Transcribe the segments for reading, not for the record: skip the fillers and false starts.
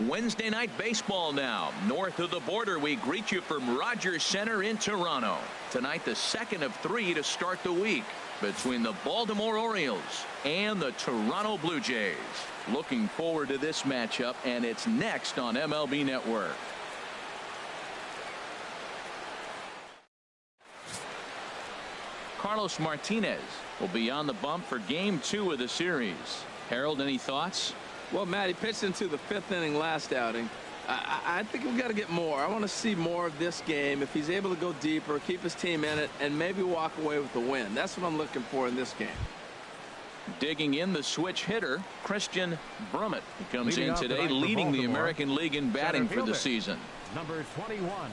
Wednesday night baseball now. North of the border, we greet you from Rogers Center in Toronto. Tonight, the second of 3 to start the week between the Baltimore Orioles and the Toronto Blue Jays. Looking forward to this matchup, and it's next on MLB Network. Carlos Martinez will be on the bump for Game 2 of the series. Harold, any thoughts? Well, Matt, he pitched into the 5th inning last outing. I think we've got to get more. I want to see more of this game. If he's able to go deeper, keep his team in it, and maybe walk away with the win. That's what I'm looking for in this game. Digging in, the switch hitter, Christian Brummett. He comes in today leading the American League in batting for the season. Number 21.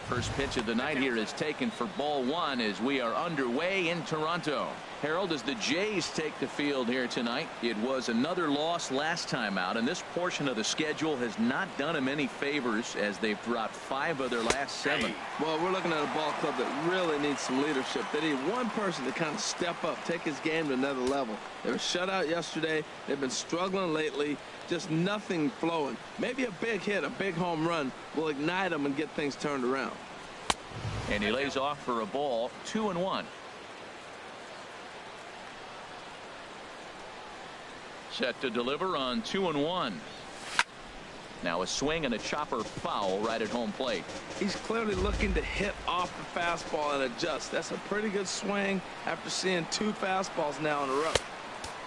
First pitch of the night here is taken for ball 1 as we are underway in Toronto. Harold, as the Jays take the field here tonight, it was another loss last time out, and this portion of the schedule has not done them any favors as they've dropped 5 of their last 7. Well, we're looking at a ball club that really needs some leadership. They need one person to kind of step up, take his game to another level. They were shut out yesterday. They've been struggling lately. Just nothing flowing. Maybe a big hit, a big home run will ignite them and get things turned around. And he lays off for a ball, 2-1. Set to deliver on 2-1. Now a swing and a chopper foul right at home plate. He's clearly looking to hit off the fastball and adjust. That's a pretty good swing after seeing 2 fastballs now in a row.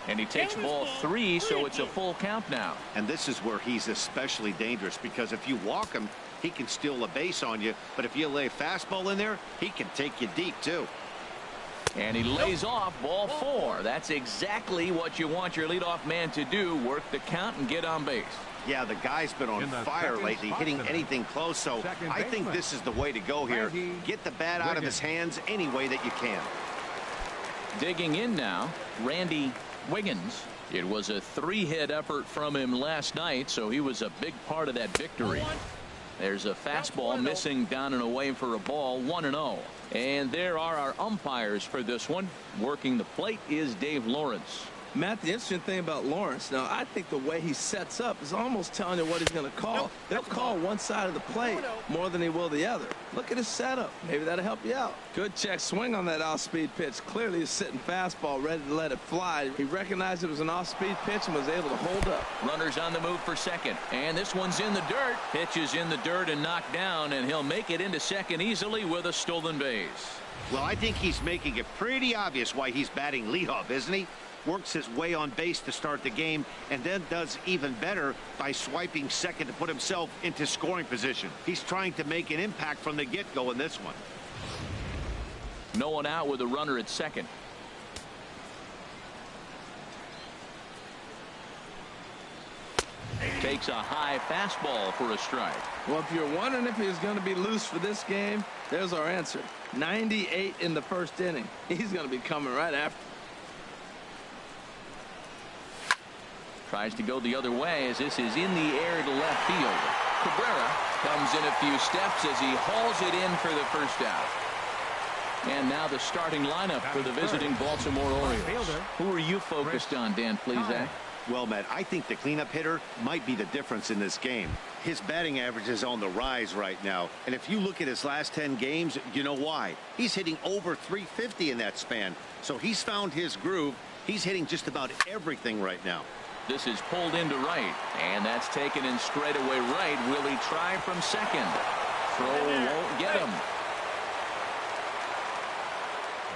And he takes ball 3, so it's a full count now. And this is where he's especially dangerous, because if you walk him, he can steal a base on you. But if you lay a fastball in there, he can take you deep, too. And he lays off ball 4. That's exactly what you want your leadoff man to do, work the count and get on base. Yeah, the guy's been on fire lately, hitting anything close, so I think this is the way to go here. Get the bat out of his hands any way that you can. Digging in now, Randy Wiggins. It was a 3-hit effort from him last night, so he was a big part of that victory. There's a fastball missing down and away for a ball, 1-0. And there are our umpires for this one. Working the plate is Dave Lawrence. Matt, the interesting thing about Lawrence, now I think the way he sets up is almost telling you what he's going to call. They'll call one side of the plate more than he will the other. Look at his setup. Maybe that'll help you out. Good check swing on that off-speed pitch. Clearly he's sitting fastball, ready to let it fly. He recognized it was an off-speed pitch and was able to hold up. Runners on the move for second. And this one's in the dirt. Pitch is in the dirt and knocked down, and he'll make it into second easily with a stolen base. Well, I think he's making it pretty obvious why he's batting leadoff, isn't he? Works his way on base to start the game, and then does even better by swiping second to put himself into scoring position. He's trying to make an impact from the get-go in this one. No one out with a runner at second. Takes a high fastball for a strike. Well, if you're wondering if he's going to be loose for this game, there's our answer. 98 in the first inning. He's going to be coming right after. Tries to go the other way as this is in the air to left field. Cabrera comes in a few steps as he hauls it in for the first out. And now the starting lineup for the visiting Baltimore Orioles. Who are you focused on, Dan Plesac? Well, Matt, I think the cleanup hitter might be the difference in this game. His batting average is on the rise right now. And if you look at his last 10 games, you know why. He's hitting over 350 in that span. So he's found his groove. He's hitting just about everything right now. This is pulled into right, and that's taken in straightaway right. Will he try from second? Throw won't get him.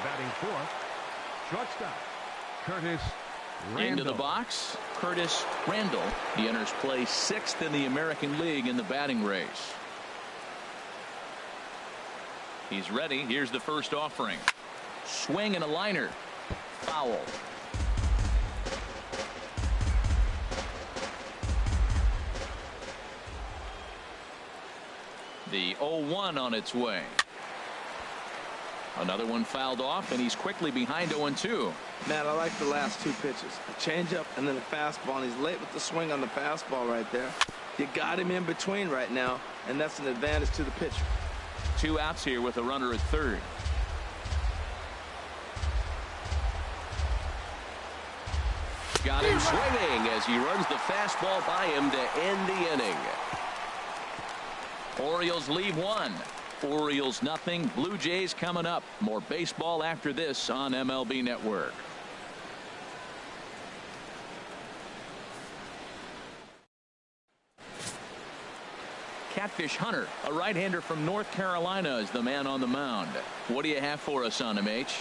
Batting fourth, shortstop, Curtis Randall. Into the box, Curtis Randall. He enters play 6th in the American League in the batting race. He's ready. Here's the first offering. Swing and a liner. Foul. The 0-1 on its way. Another one fouled off, and he's quickly behind 0-2. Matt, I like the last 2 pitches. A changeup and then a fastball, and he's late with the swing on the fastball right there. You got him in between right now, and that's an advantage to the pitcher. 2 outs here with a runner at third. Got him swinging as he runs the fastball by him to end the inning. Orioles leave 1. Orioles nothing. Blue Jays coming up. More baseball after this on MLB Network. Catfish Hunter, a right-hander from North Carolina, is the man on the mound. What do you have for us on him, H?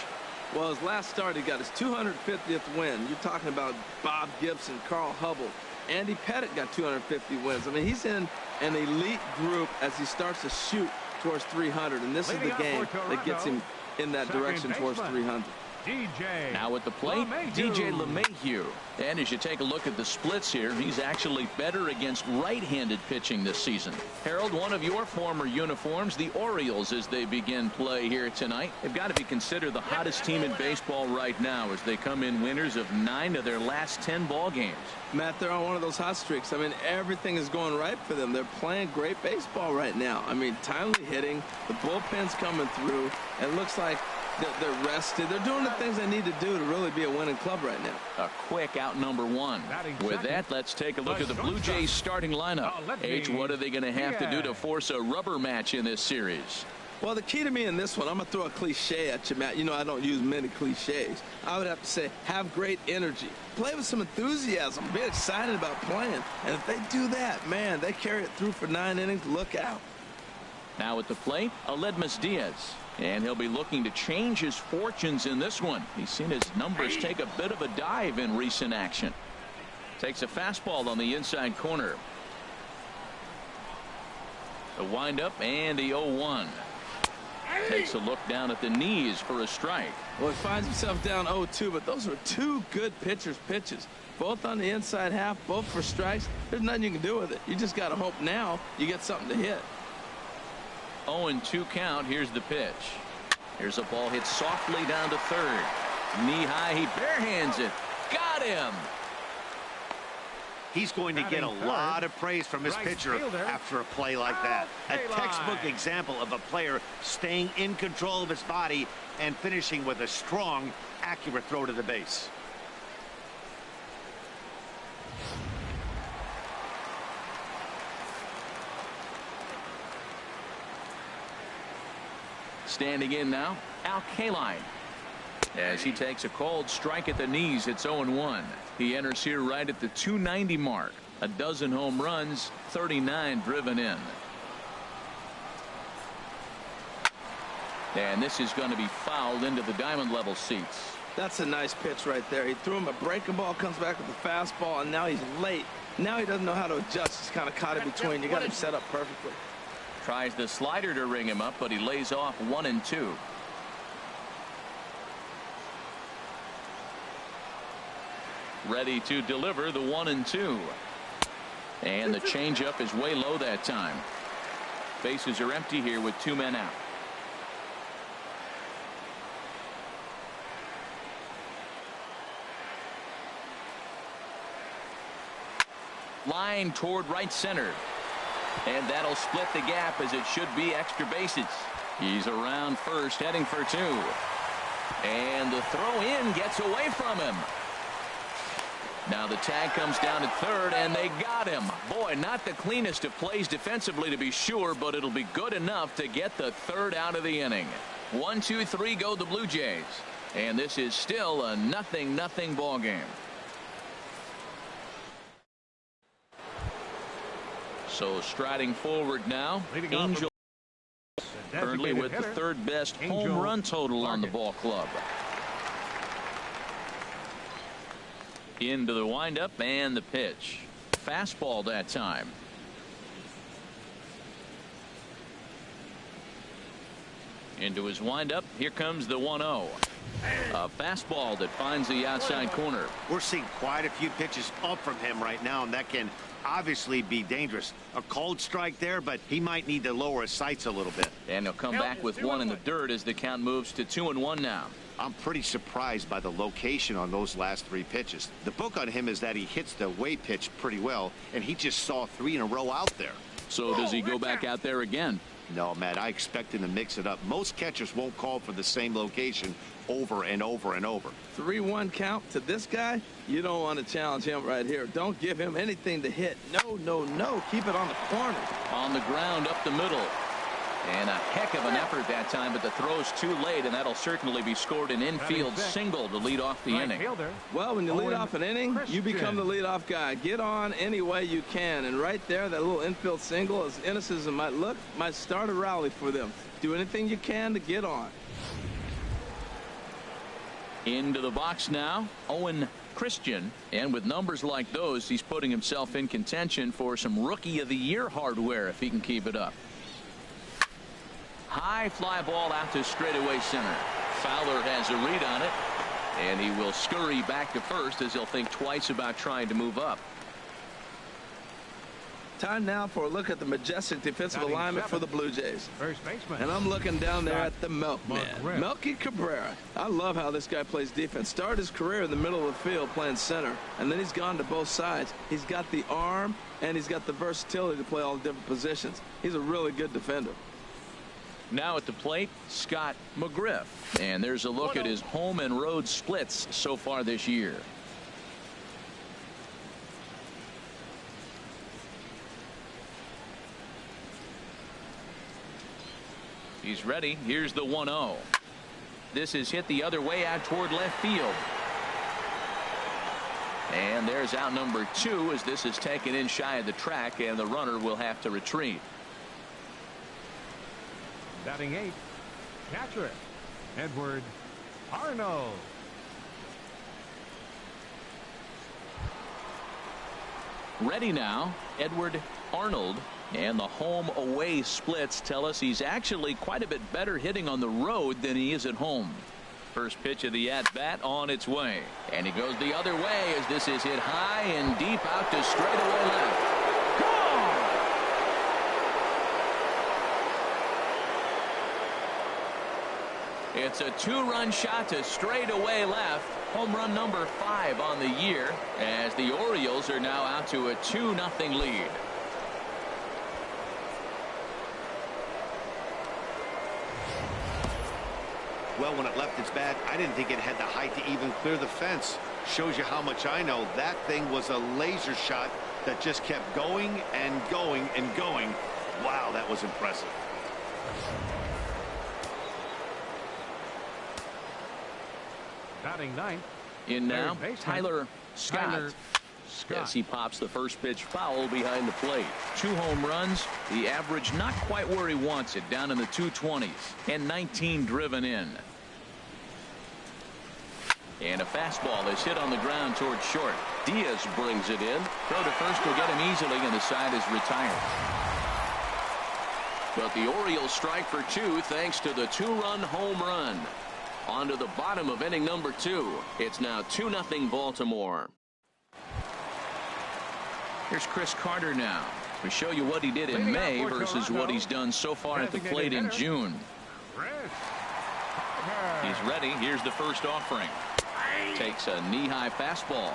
Well, his last start, he got his 250th win. You're talking about Bob Gibson, Carl Hubble. Andy Pettit got 250 wins. I mean, he's in an elite group as he starts to shoot towards 300. And this is the game that gets him in that direction towards 300. Now at the plate, DJ LeMahieu. And as you take a look at the splits here, he's actually better against right-handed pitching this season. Harold, one of your former uniforms, the Orioles, as they begin play here tonight, they've got to be considered the hottest team in baseball right now as they come in winners of 9 of their last 10 ball games. Matt, they're on one of those hot streaks. I mean, everything is going right for them. They're playing great baseball right now. I mean, timely hitting, the bullpen's coming through. It looks like they're rested. They're doing the things they need to do to really be a winning club right now. A quick out number 1. With that, let's take a look at the Blue Jays starting lineup. H, what are they going to have to do to force a rubber match in this series? Well, the key to me in this one, I'm going to throw a cliche at you, Matt. You know I don't use many cliches. I would have to say have great energy. Play with some enthusiasm. Be excited about playing. And if they do that, man, they carry it through for 9 innings. Look out. Now at the plate, Aledmus Diaz. And he'll be looking to change his fortunes in this one. He's seen his numbers take a bit of a dive in recent action. Takes a fastball on the inside corner. The windup and the 0-1. Takes a look down at the knees for a strike. Well, he finds himself down 0-2, but those are 2 good pitchers' pitches. Both on the inside half, both for strikes. There's nothing you can do with it. You just got to hope now you get something to hit. 0-2 count. Here's the pitch. Here's a ball hit softly down to third. Knee high. He barehands it. Got him. He's going to get a lot of praise from his pitcher after a play like that. A textbook example of a player staying in control of his body and finishing with a strong, accurate throw to the base. Standing in now, Al Kaline. As he takes a cold strike at the knees, it's 0-1. He enters here right at the 290 mark. A dozen home runs, 39 driven in. And this is going to be fouled into the diamond level seats. That's a nice pitch right there. He threw him a breaking ball, comes back with a fastball, and now he's late. Now he doesn't know how to adjust. He's kind of caught in between. You got him set up perfectly. Tries the slider to ring him up, but he lays off 1-2. Ready to deliver the 1-2. And the changeup is way low that time. Bases are empty here with 2 men out. Line toward right center. And that'll split the gap as it should be extra bases. He's around first, heading for 2. And the throw in gets away from him. Now the tag comes down at third, and they got him. Boy, not the cleanest of plays defensively to be sure, but it'll be good enough to get the 3rd out of the inning. 1-2-3 go the Blue Jays. And this is still a 0-0 ball game. So striding forward now, Angel currently with the 3rd best home run total on the ball club. Into the windup and the pitch. Fastball that time. Into his windup. Here comes the 1-0. A fastball that finds the outside corner. We're seeing quite a few pitches up from him right now, and that can obviously be dangerous. A cold strike there, but he might need to lower his sights a little bit. And he'll come back with 1 in the dirt as the count moves to 2-1 now. I'm pretty surprised by the location on those last 3 pitches. The book on him is that he hits the way pitch pretty well, and he just saw 3 in a row out there. So does he go back out there again? No, Matt, I expect him to mix it up. Most catchers won't call for the same location over and over and over. 3-1 count to this guy. You don't want to challenge him right here. Don't give him anything to hit. No, no, no. Keep it on the corner. On the ground up the middle. And a heck of an effort that time, but the throw's too late, and that'll certainly be scored an infield single to lead off the inning. Well, when you lead off an inning, you become the leadoff guy. Get on any way you can, and right there, that little infield single, as innocent as it might look, might start a rally for them. Do anything you can to get on. Into the box now, Owen Christian, and with numbers like those, he's putting himself in contention for some Rookie of the Year hardware if he can keep it up. High fly ball out to straightaway center. Fowler has a read on it, and he will scurry back to first as he'll think twice about trying to move up. Time now for a look at the majestic defensive alignment for the Blue Jays. First baseman. And I'm looking down there at the Milkman, Melky Cabrera. I love how this guy plays defense. Started his career in the middle of the field playing center, and then he's gone to both sides. He's got the arm, and he's got the versatility to play all the different positions. He's a really good defender. Now at the plate, Scott McGriff. And there's a look at his home and road splits so far this year. He's ready. Here's the 1-0. This is hit the other way out toward left field. And there's out number 2 as this is taken in shy of the track, and the runner will have to retreat. Batting 8, catcher Edward Arnold. Ready now, Edward Arnold. And the home away splits tell us he's actually quite a bit better hitting on the road than he is at home. First pitch of the at bat on its way, and he goes the other way as this is hit high and deep out to straightaway left. It's a 2-run shot to straightaway left. Home run number 5 on the year, as the Orioles are now out to a 2-0 lead. Well, when it left its bat, I didn't think it had the height to even clear the fence. Shows you how much I know. That thing was a laser shot that just kept going and going and going. Wow, that was impressive. Batting 9th. In now, Tyler Scott. As he pops the first pitch foul behind the plate. 2 home runs. The average not quite where he wants it, down in the 220s, and 19 driven in. And a fastball is hit on the ground towards short. Diaz brings it in. Throw to first will get him easily, and the side is retired. But the Orioles strike for 2 thanks to the 2-run home run. On to the bottom of inning number 2. It's now 2-0 Baltimore. Here's Chris Carter now. We show you what he did in May versus what he's done so far at the plate in June. He's ready. Here's the first offering. Takes a knee-high fastball.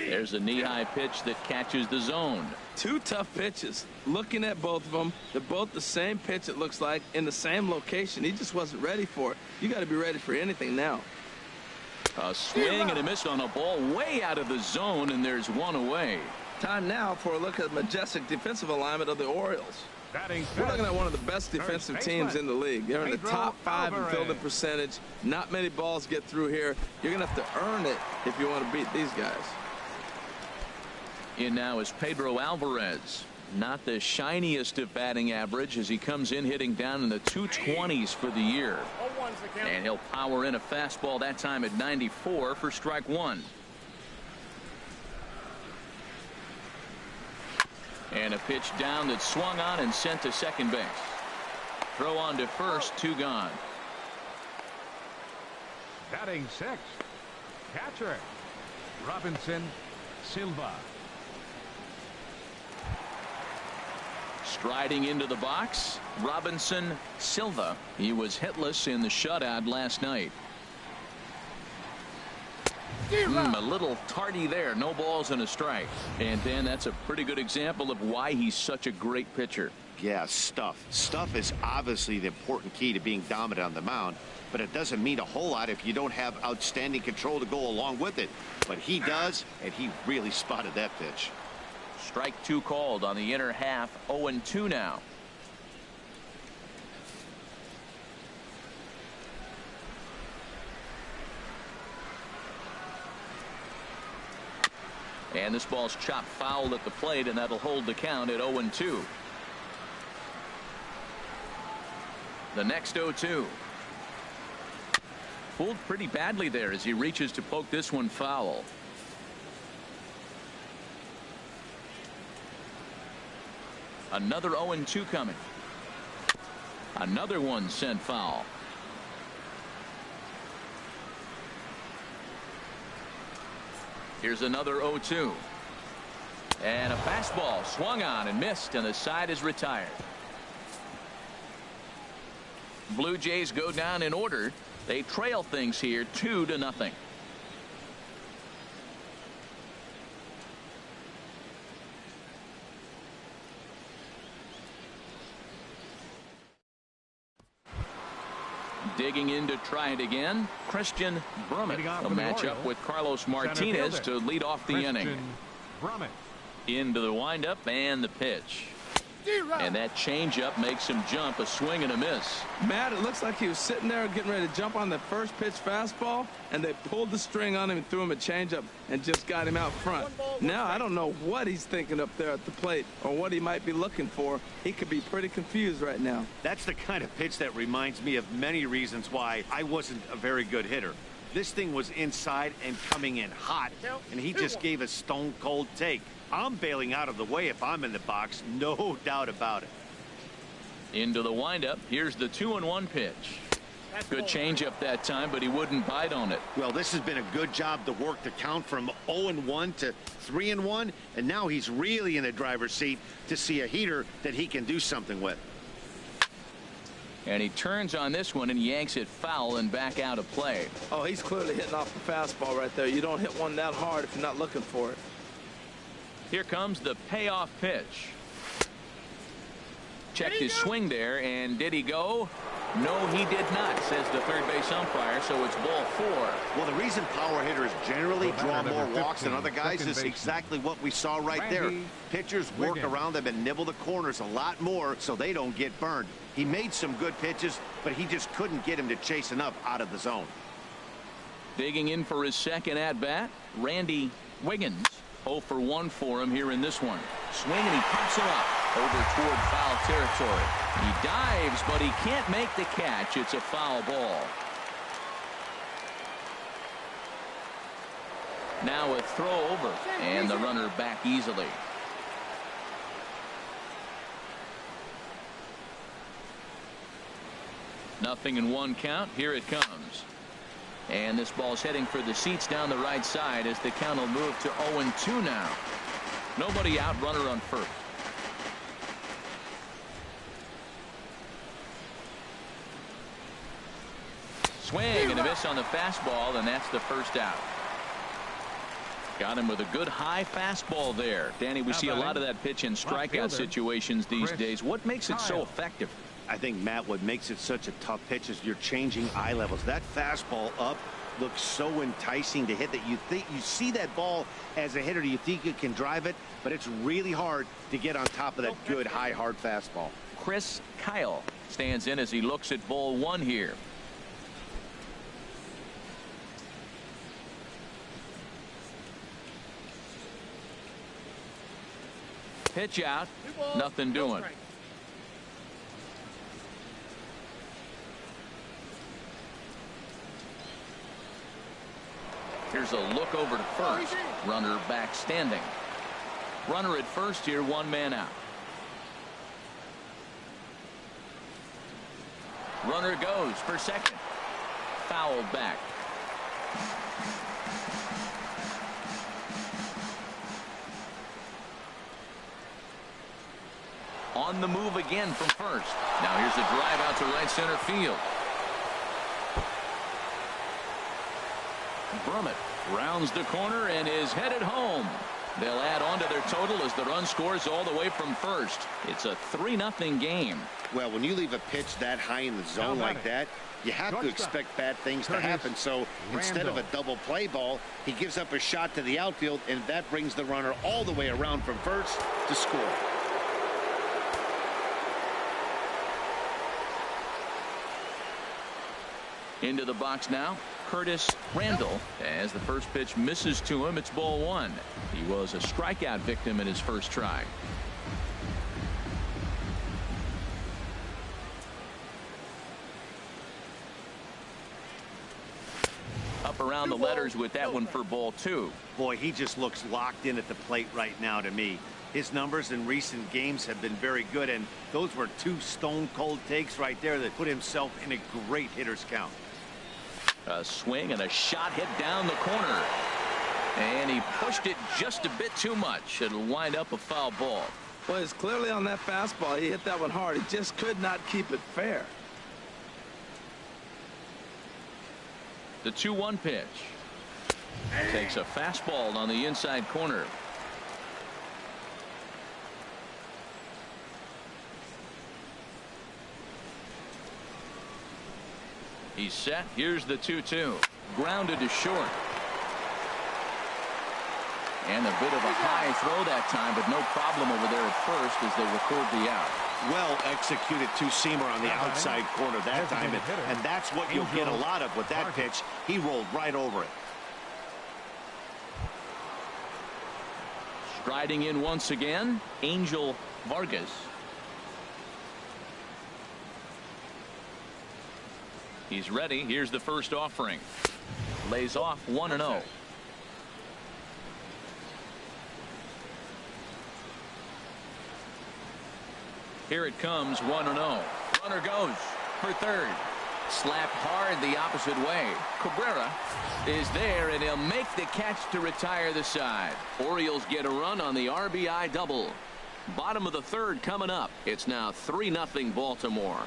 There's a knee-high pitch that catches the zone. 2 tough pitches. Looking at both of them, they're both the same pitch, it looks like, in the same location. He just wasn't ready for it. You got to be ready for anything now. A swing and a miss on a ball way out of the zone, and there's 1 away. Time now for a look at the majestic defensive alignment of the Orioles. We're looking at one of the best defensive teams in the league. They're in the top 5 in fielding percentage. Not many balls get through here. You're going to have to earn it if you want to beat these guys. In now is Pedro Alvarez. Not the shiniest of batting average as he comes in hitting down in the 220s for the year. And he'll power in a fastball that time at 94 for strike 1. And a pitch down that swung on and sent to second base. Throw on to first, 2 gone. Batting 6, catcher Robinson Silva. Striding into the box, Robinson Silva. He was hitless in the shutout last night. A little tardy there. No balls and a strike. And Dan, that's a pretty good example of why he's such a great pitcher. Yeah, stuff. Stuff is obviously the important key to being dominant on the mound, but it doesn't mean a whole lot if you don't have outstanding control to go along with it. But he does, and he really spotted that pitch. Strike two called on the inner half. 0-2 now. And this ball's chopped foul at the plate, and that'll hold the count at 0-2. The next 0-2. Pulled pretty badly there as he reaches to poke this one foul. Another 0-2 coming. Another one sent foul. Here's another 0-2. And a fastball swung on and missed, and the side is retired. Blue Jays go down in order. They trail things here 2-0. Digging in to try it again, Christian Brummett will match up with Carlos Martinez to lead off the inning. Into the windup and the pitch. And that changeup makes him jump. A swing and a miss. Matt, it looks like he was sitting there getting ready to jump on the first pitch fastball, and they pulled the string on him and threw him a changeup and just got him out front. Now I don't know what he's thinking up there at the plate or what he might be looking for. He could be pretty confused right now. That's the kind of pitch that reminds me of many reasons why I wasn't a very good hitter. This thing was inside and coming in hot, and he just gave a stone cold take. I'm bailing out of the way if I'm in the box, no doubt about it. Into the windup. Here's the 2-1 pitch. Good changeup that time, but he wouldn't bite on it. Well, this has been a good job to work the count from 0-1 to 3-1, and now he's really in the driver's seat to see a heater that he can do something with. And he turns on this one and yanks it foul and back out of play. Oh, he's clearly hitting off the fastball right there. You don't hit one that hard if you're not looking for it. Here comes the payoff pitch. Checked his swing there, and did he go? No, he did not, says the third base umpire, so it's ball 4. Well, the reason power hitters generally draw more walks than other guys is exactly what we saw right there. Pitchers work around them and nibble the corners a lot more so they don't get burned. He made some good pitches, but he just couldn't get him to chase enough out of the zone. Digging in for his second at-bat, Randy Wiggins. 0 for 1 for him here in this one. Swing, and he pops it up over toward foul territory. He dives, but he can't make the catch. It's a foul ball. Now a throw over, and the runner back easily. Nothing in one count. Here it comes. And this ball's heading for the seats down the right side as the count will move to 0-2 now. Nobody out, runner on first. Swing and a miss on the fastball, and that's the first out. Got him with a good high fastball there. Danny, we see a lot of that pitch in strikeout situations these days. What makes it so effective? I think, Matt, what makes it such a tough pitch is you're changing eye levels. That fastball up looks so enticing to hit that you see that ball as a hitter, you think you can drive it, but it's really hard to get on top of that good high hard fastball. Chris Kyle stands in as he looks at ball 1 here. Pitch out, nothing doing. Here's a look over to first. Runner back standing. Runner at first here, 1 man out. Runner goes for second. Fouled back. On the move again from first. Now here's a drive out to right center field. Brummett rounds the corner and is headed home. They'll add on to their total as the run scores all the way from first. It's a 3-0 game. Well, when you leave a pitch that high in the zone like that, you have to expect bad things to happen. So instead of a double play ball, he gives up a shot to the outfield, and that brings the runner all the way around from first to score. Into the box now, Curtis Randall. As the first pitch misses to him, it's ball one. He was a strikeout victim in his first try. Up around the letters with that one for ball two. Boy, he just looks locked in at the plate right now to me. His numbers in recent games have been very good, and those were two stone-cold takes right there that put himself in a great hitter's count. A swing and a shot hit down the corner. And he pushed it just a bit too much. It'll wind up a foul ball. Well, it's clearly on that fastball. He hit that one hard. He just could not keep it fair. The 2-1 pitch. Takes a fastball on the inside corner. He's set. Here's the 2-2. Grounded to short. And a bit of a high throw that time, but no problem over there at first as they record the out. Well executed two-seamer on the outside corner that time, and that's what you'll get a lot of with that pitch. He rolled right over it. Striding in once again, Angel Vargas. He's ready. Here's the first offering. Lays off 1-0. Here it comes, 1-0. Runner goes for third. Slapped hard the opposite way. Cabrera is there, and he'll make the catch to retire the side. Orioles get a run on the RBI double. Bottom of the third coming up. It's now 3-0 Baltimore.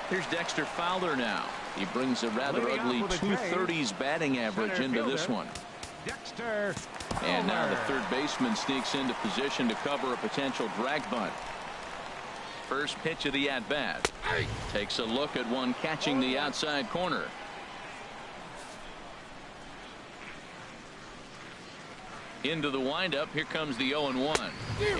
Here's Dexter Fowler now. He brings a rather ugly 230s batting average into this one. Dexter. And now the third baseman sneaks into position to cover a potential drag bunt. First pitch of the at-bat. Takes a look at one catching the outside corner. Into the windup. Here comes the 0-1.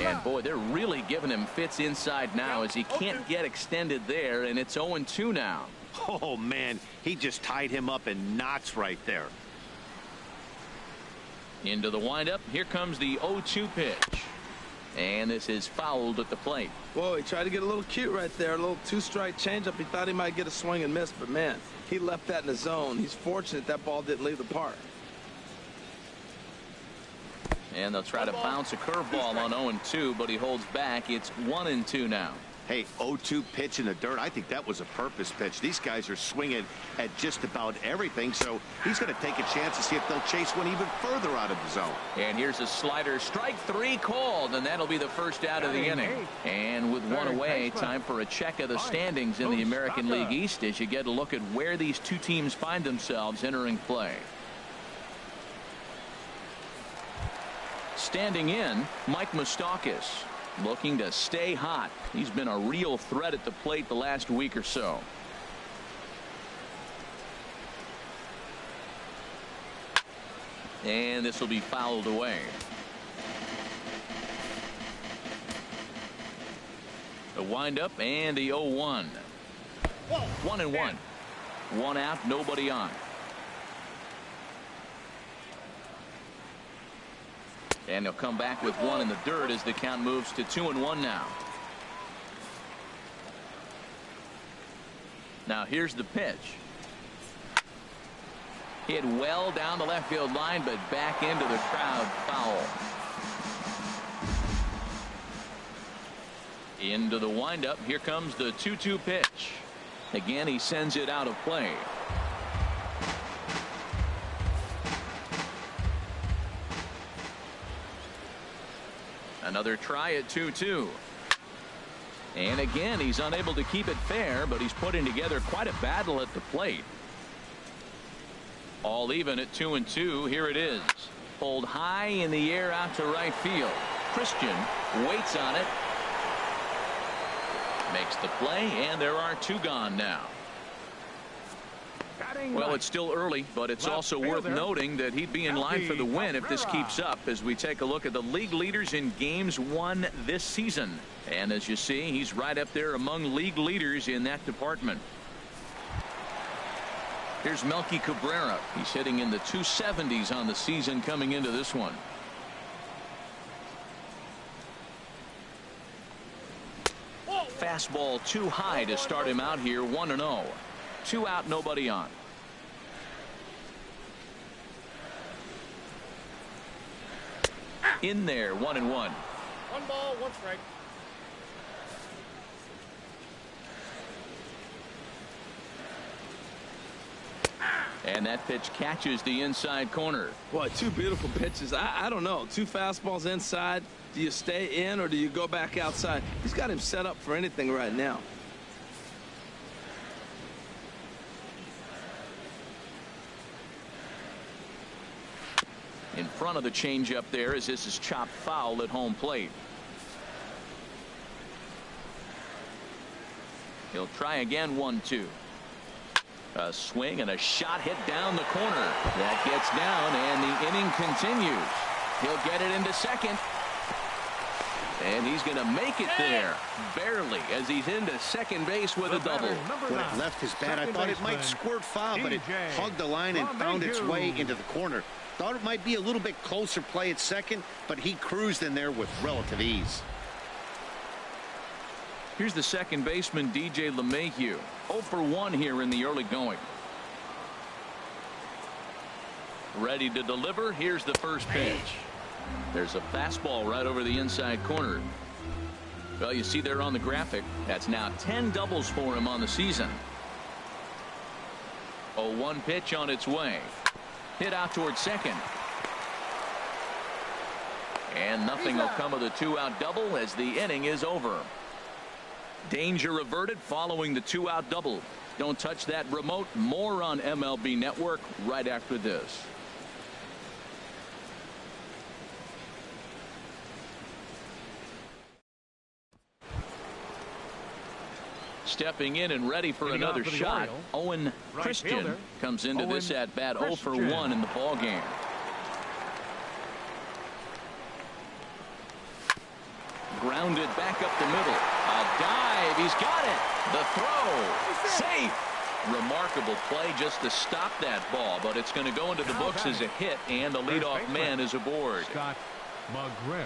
And boy, they're really giving him fits inside now as he can't get extended there, and it's 0-2 now. Oh man, he just tied him up in knots right there. Into the windup. Here comes the 0-2 pitch. And this is fouled at the plate. Whoa, he tried to get a little cute right there. A little two-strike changeup. He thought he might get a swing and miss, but man, he left that in the zone. He's fortunate that ball didn't leave the park. And they'll try to bounce a curveball on 0-2, but he holds back. It's 1-2 now. Hey, 0-2 pitch in the dirt. I think that was a purpose pitch. These guys are swinging at just about everything, so he's going to take a chance to see if they'll chase one even further out of the zone. And here's a slider. Strike three called, and that'll be the first out of the inning. And with one away, time for a check of the standings in the American League East as you get a look at where these two teams find themselves entering play. Standing in, Mike Moustakas, looking to stay hot. He's been a real threat at the plate the last week or so. And this will be fouled away. The windup and the 0-1. 1-1. One out, nobody on. And they'll come back with one in the dirt as the count moves to 2-1 now. Now here's the pitch. Hit well down the left field line, but back into the crowd, foul. Into the windup. Here comes the 2-2 pitch. Again, he sends it out of play. Another try at 2-2. And again, he's unable to keep it fair, but he's putting together quite a battle at the plate. All even at 2-2. Here it is. Pulled high in the air out to right field. Christian waits on it. Makes the play, and there are 2 gone now. Well, it's still early, but it's also worth noting that he'd be in line for the win if this keeps up, as we take a look at the league leaders in games won this season. And as you see, he's right up there among league leaders in that department. Here's Melky Cabrera. He's hitting in the 270s on the season coming into this one. Fastball too high to start him out here. 1-0. 2 out, nobody on. In there, 1-1. 1 ball, 1 strike. And that pitch catches the inside corner. Boy, 2 beautiful pitches. I don't know. 2 fastballs inside. Do you stay in or do you go back outside? He's got him set up for anything right now. In front of the changeup there, as this is chopped foul at home plate. He'll try again. 1-2. A swing and a shot hit down the corner. That gets down, and the inning continues. He'll get it into second. And he's going to make it there. Barely, as he's into second base with a double. When it left his bat, I thought it might squirt foul, but it hugged the line and found its way into the corner. Thought it might be a little bit closer play at second, but he cruised in there with relative ease. Here's the second baseman, DJ LeMahieu. 0 for 1 here in the early going. Ready to deliver. Here's the first pitch. There's a fastball right over the inside corner. Well, you see there on the graphic, that's now 10 doubles for him on the season. 0-1 pitch on its way. Hit out towards second. And nothing will come of the 2-out double as the inning is over. Danger averted following the 2-out double. Don't touch that remote. More on MLB Network right after this. Stepping in and ready for another shot. Owen Christian comes into this at bat 0 for 1 in the ball game. Grounded back up the middle. A dive. He's got it. The throw. Safe. Remarkable play just to stop that ball, but it's going to go into the books as a hit, and the leadoff man is aboard. Scott McGriff.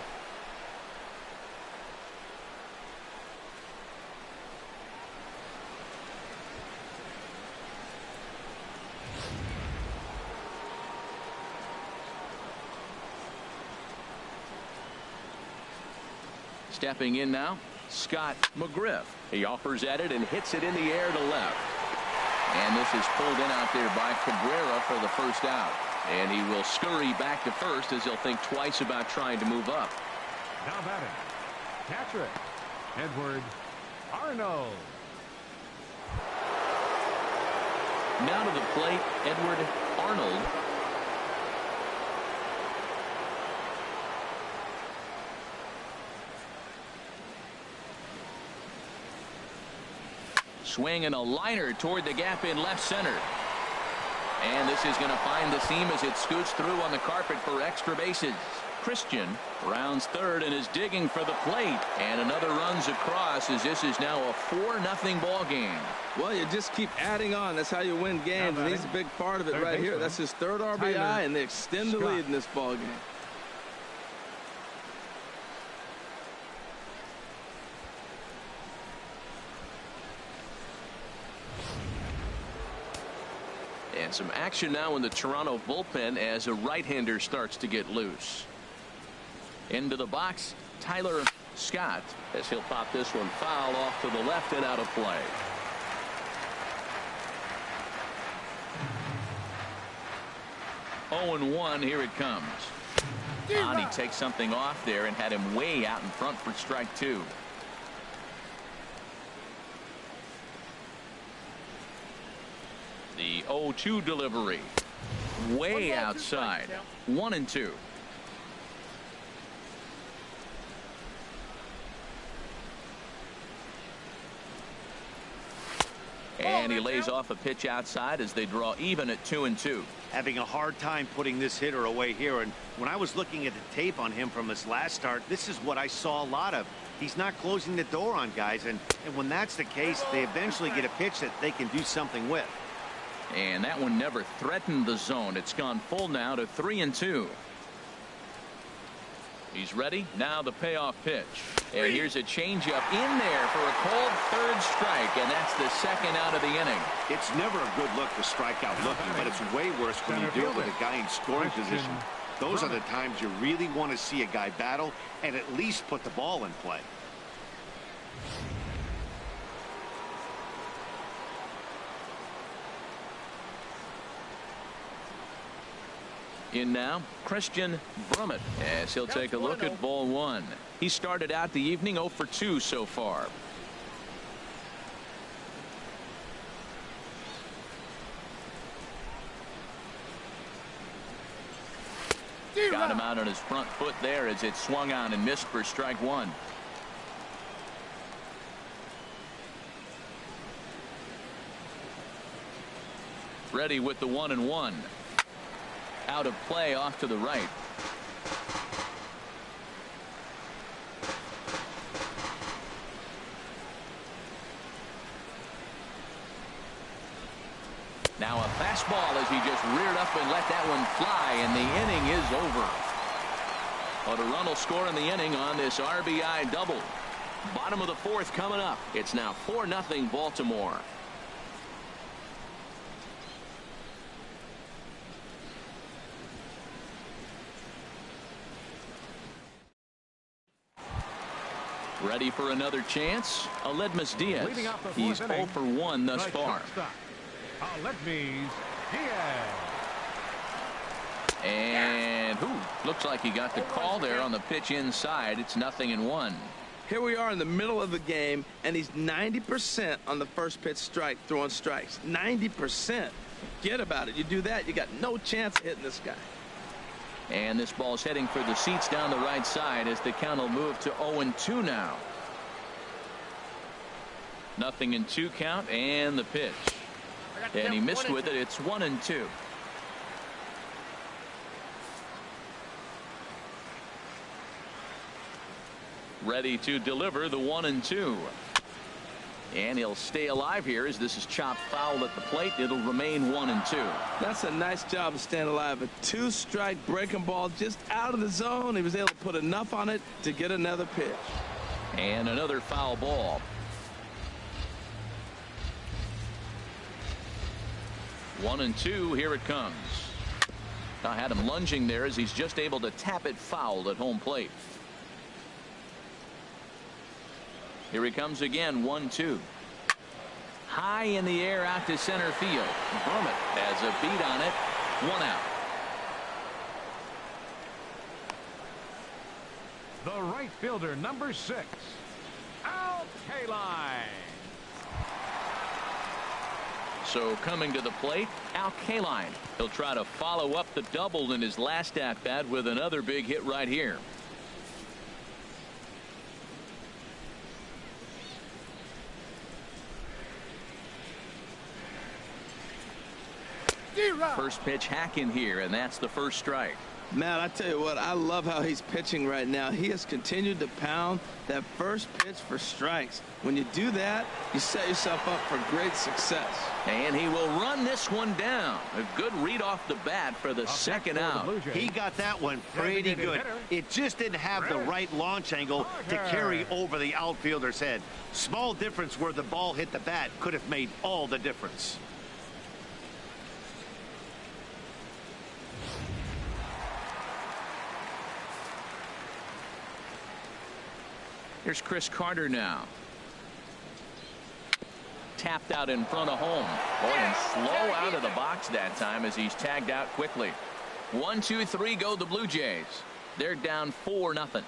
Stepping in now, Scott McGriff. He offers at it and hits it in the air to left. And this is pulled in out there by Cabrera for the first out. And he will scurry back to first as he'll think twice about trying to move up. Now batting, catcher, Edward Arnold. Now to the plate, Edward Arnold. Swing and a liner toward the gap in left center. And this is going to find the seam as it scoots through on the carpet for extra bases. Christian rounds third and is digging for the plate. And another runs across as this is now a 4-0 ball game. Well, you just keep adding on. That's how you win games. And he's a big part of it right here. That's his 3rd RBI, and they extend the lead in this ball game. And some action now in the Toronto bullpen as a right-hander starts to get loose. Into the box, Tyler Scott, as he'll pop this one foul off to the left and out of play. Oh, 1, here it comes. And he takes something off there and had him way out in front for strike 2. The 0-2 delivery. Way outside. 1-2. And he lays off a pitch outside as they draw even at 2-2. Having a hard time putting this hitter away here. And when I was looking at the tape on him from his last start, this is what I saw a lot of. He's not closing the door on guys. And when that's the case, they eventually get a pitch that they can do something with. And that one never threatened the zone. It's gone full now to 3-2. He's ready. Now the payoff pitch. And here's a changeup in there for a called third strike. And that's the second out of the inning. It's never a good look to strike out looking, but it's way worse when you do it with a guy in scoring position. Those are the times you really want to see a guy battle and at least put the ball in play. In now, Christian Brummett, as he'll take a look at ball one. He started out the evening 0 for 2 so far. Got him out on his front foot there as it swung on and missed for strike one. Ready with the 1-1. Out of play off to the right. Now a fastball as he just reared up and let that one fly, and the inning is over. But a run will score in the inning on this RBI double. Bottom of the fourth coming up. It's now 4-0 Baltimore. Ready for another chance. Aledmus Diaz. He's 0 for 1 thus far. Aledmus Diaz. And looks like he got the call there on the pitch inside. It's 0-1. Here we are in the middle of the game, and he's 90% on the first pitch strike, throwing strikes. 90%. Forget about it. You do that, you got no chance of hitting this guy. And this ball's heading for the seats down the right side as the count will move to 0-2 now. 0-2 count and the pitch. And he missed with it. It's 1-2. Ready to deliver the 1-2. And he'll stay alive here as this is chopped foul at the plate. It'll remain 1-2. That's a nice job of staying alive. A 2-strike breaking ball just out of the zone. He was able to put enough on it to get another pitch. And another foul ball. 1-2. Here it comes. I had him lunging there as he's just able to tap it foul at home plate. Here he comes again. 1-2. High in the air out to center field. Brummett has a beat on it. 1 out. The right fielder, number 6, Al Kaline. So coming to the plate, Al Kaline. He'll try to follow up the double in his last at bat with another big hit right here. First pitch hack in here, and that's the first strike. Matt, I tell you what, I love how he's pitching right now. He has continued to pound that first pitch for strikes. When you do that, you set yourself up for great success. And he will run this one down. A good read off the bat for the second out. He got that one pretty good. It just didn't have the right launch angle to carry over the outfielder's head. Small difference where the ball hit the bat could have made all the difference. Here's Chris Carter now. Tapped out in front of home. Boy, and slow out of the box that time as he's tagged out quickly. 1, 2, 3 go the Blue Jays. They're down 4-0.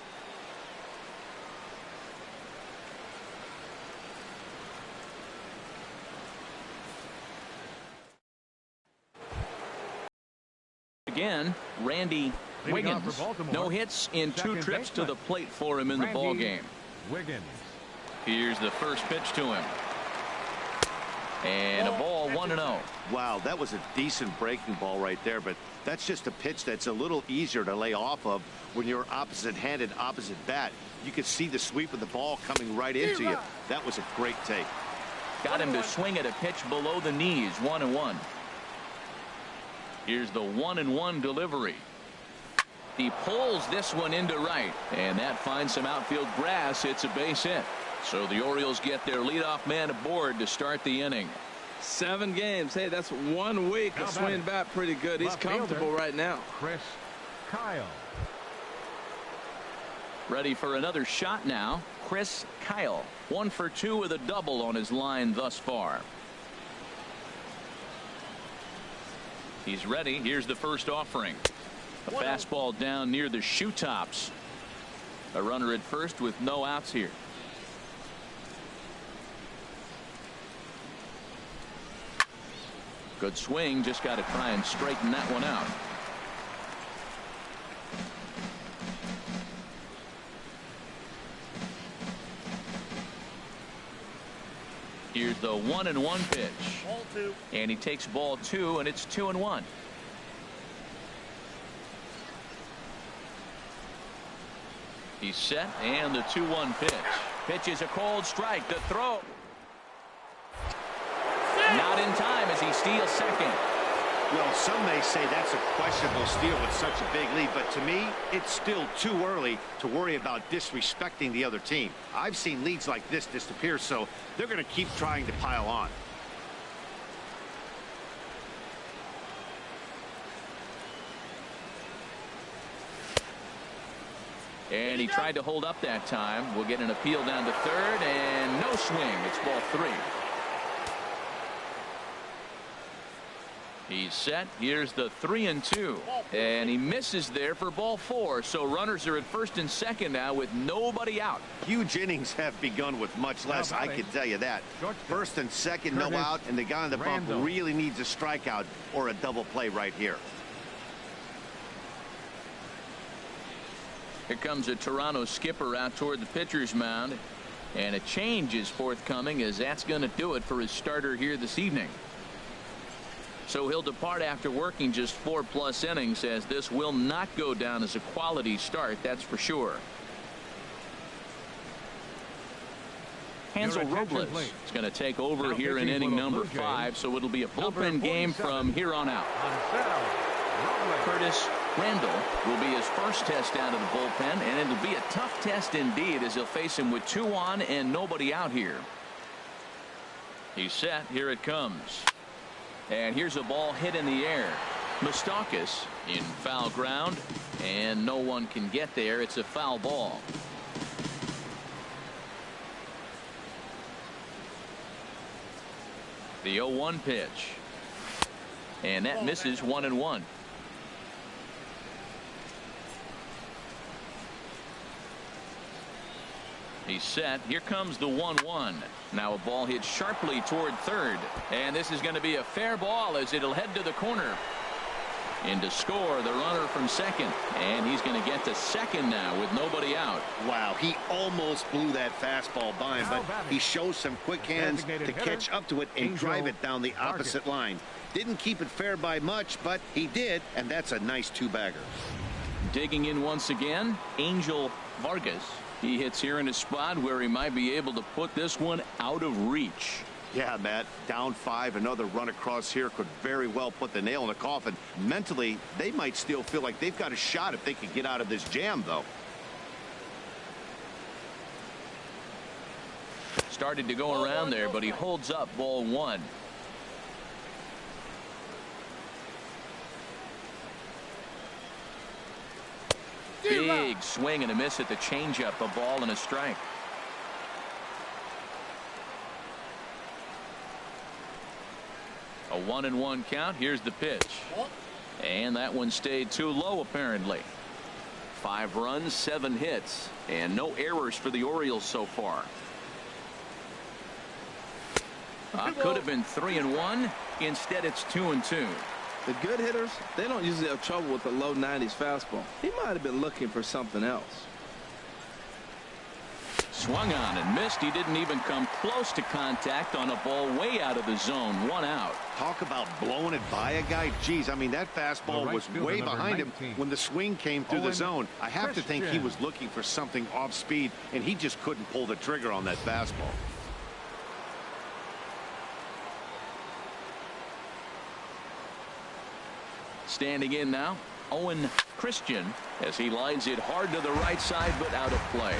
again, Randy Wiggins. No hits in 2 trips to the plate for him in the ball game. Wiggins. Here's the first pitch to him. And a ball, 1-0. Wow, that was a decent breaking ball right there, but that's just a pitch that's a little easier to lay off of when you're opposite-handed, opposite bat. You could see the sweep of the ball coming right into you. That was a great take. Got him to swing at a pitch below the knees, 1-1. Here's the 1-1 delivery. He pulls this one into right, and that finds some outfield grass. It's a base hit. So the Orioles get their leadoff man aboard to start the inning. 7 games. Hey, that's 1 week of swinging bat pretty good. He's comfortable right now. Chris Kyle. Ready for another shot now. Chris Kyle. 1 for 2 with a double on his line thus far. He's ready. Here's the first offering. A fastball down near the shoe tops. A runner at first with no outs here. Good swing. Just got to try and straighten that one out. Here's the 1-1 pitch. Ball 2. And he takes ball 2, and it's 2-1. He's set, and the 2-1 pitch. Pitch is a cold strike. The throw. Not in time as he steals second. Well, some may say that's a questionable steal with such a big lead, but to me, it's still too early to worry about disrespecting the other team. I've seen leads like this disappear, so they're going to keep trying to pile on. And he tried to hold up that time. We'll get an appeal down to third, and no swing. It's ball 3. He's set. Here's the 3-2. And he misses there for ball 4. So runners are at first and second now with nobody out. Huge innings have begun with much less, I can tell you that. First and second, no out, and the guy on the bump really needs a strikeout or a double play right here. Here comes a Toronto skipper out toward the pitcher's mound. And a change is forthcoming, as that's going to do it for his starter here this evening. So he'll depart after working just 4+ innings, as this will not go down as a quality start, that's for sure. Hansel Robles is going to take over here in inning number 5, so it'll be a bullpen game from here on out. Curtis Randall will be his first test out of the bullpen, and it'll be a tough test indeed, as he'll face him with 2 on and nobody out here. He's set. Here it comes. And here's a ball hit in the air. Moustakas in foul ground, and no one can get there. It's a foul ball. The 0-1 pitch. And that misses, 1-1. He's set. Here comes the 1-1. Now a ball hit sharply toward third. And this is going to be a fair ball, as it'll head to the corner. And to score, the runner from second. And he's going to get to second now with nobody out. Wow, he almost blew that fastball by him, but he shows some quick hands to catch up to it and drive it down the opposite line. Didn't keep it fair by much, but he did, and that's a nice 2-bagger. Digging in once again, Angel Vargas. He hits here in a spot where he might be able to put this one out of reach. Yeah, Matt, down 5, another run across here could very well put the nail in the coffin. Mentally, they might still feel like they've got a shot if they could get out of this jam, though. Started to go around there, but he holds up ball 1. Big swing and a miss at the changeup. A ball and a strike. A 1-1 count. Here's the pitch. And that one stayed too low, apparently. 5 runs, 7 hits, and no errors for the Orioles so far. Could have been 3-1. Instead, it's 2-2. The good hitters, they don't usually have trouble with the low 90s fastball. He might have been looking for something else. Swung on and missed. He didn't even come close to contact on a ball way out of the zone. 1 out. Talk about blowing it by a guy. Geez, I mean, that fastball was way behind him when the swing came through the zone. I have to think he was looking for something off speed, and he just couldn't pull the trigger on that fastball. Standing in now, Owen Christian, as he lines it hard to the right side, but out of play.